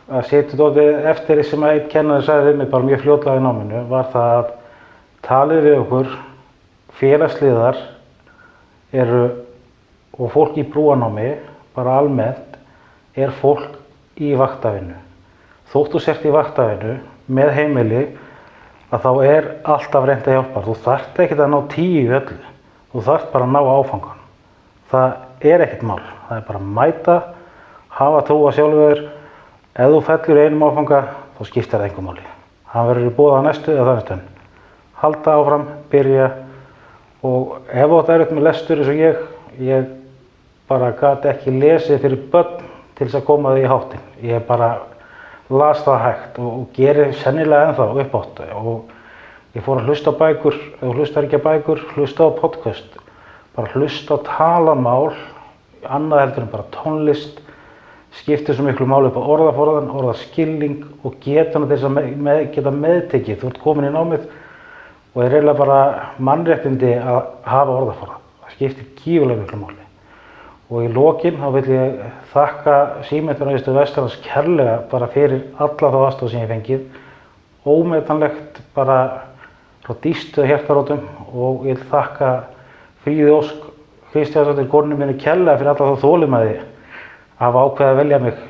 að setja dálítið eftir sem að einn kennari sagði við mig bara mjög fljótlega í náminu var það að talið við okkur félagsliðar og fólk í brúanámi, bara almennt, er fólk í vaktavinnu. Þótt þú sért í vaktavinnu með heimili að þá er alltaf reynt að hjálpa. Þú þarft ekkert að ná 10 í öllu, þú þarft bara að ná áfangan. það ekkert mál. Það bara að mæta, hafa trú á sjálfur. Ef þú fellur í einum áfanga, þá skiptir það engu máli. Hann verður í boði á næstu eða þannig stund. Halda áfram, byrja og ef þú átt erfitt með lestur eins og ég bara gat ekki lesið fyrir börn til þess að koma því í háttinn. Ég bara las það hægt og gerir sennilega ennþá uppátt og ég fór að hlusta á bækur, ef þú hlustar ekki á bækur, hlusta á podcast. Bara hlusta á talamál, annað heldur en bara tónlist, skiptir svo miklu máli upp á orðaforðan, orðaskilning og getuna til þess að geta meðtekið. Þú ert komin í námið og er eiginlega bara mannréttindi að hafa orðaforða. Það skiptir gífurlega miklu máli. Og í lokin þá vil ég þakka Símenntunarmiðstöð Vestfjarða kærlega bara fyrir alla þá aðstoð sem ég fengið. Ómetanlegt bara frá dýstu hjartarótum og ég vil þakka Fríðu Ósk Kristjánsdóttur konu minni kærlega fyrir alla þá þolinmæði að hafa ákveðið að velja mig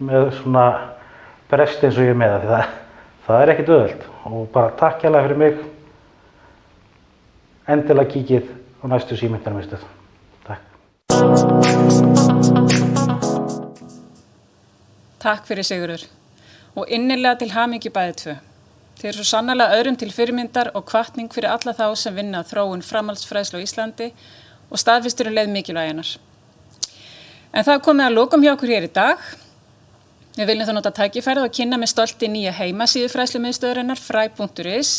með svona brest eins og ég er með það. Það er ekkert auðvelt og bara takk kærlega fyrir mig. Endilega kíkið á næstu Símenntunarmiðstöð. Takk fyrir Sigurður og innilega til hamingju bæði tvö. Þið eru svo sannarlega öðrum til fyrirmyndar og hvatning fyrir alla þá sem vinna að þróun framhaldsfræðslu á Íslandi og staðfestur leið mikilvæginar. En það er komið að lokum hjá okkur hér í dag. Við viljum þá nota tækifærið og kynna með stolti nýja heimasíðu fræðslumiðstöðarinnar fræ.is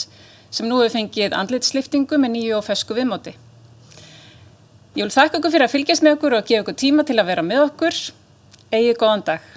sem nú hefur fengið andlitslyftingu með nýju og fersku viðmóti. Ég vil þakka ykkur fyrir að fylgjast með okkur og gefa ykkur tíma til að vera með okkur. Eigið góðan dag.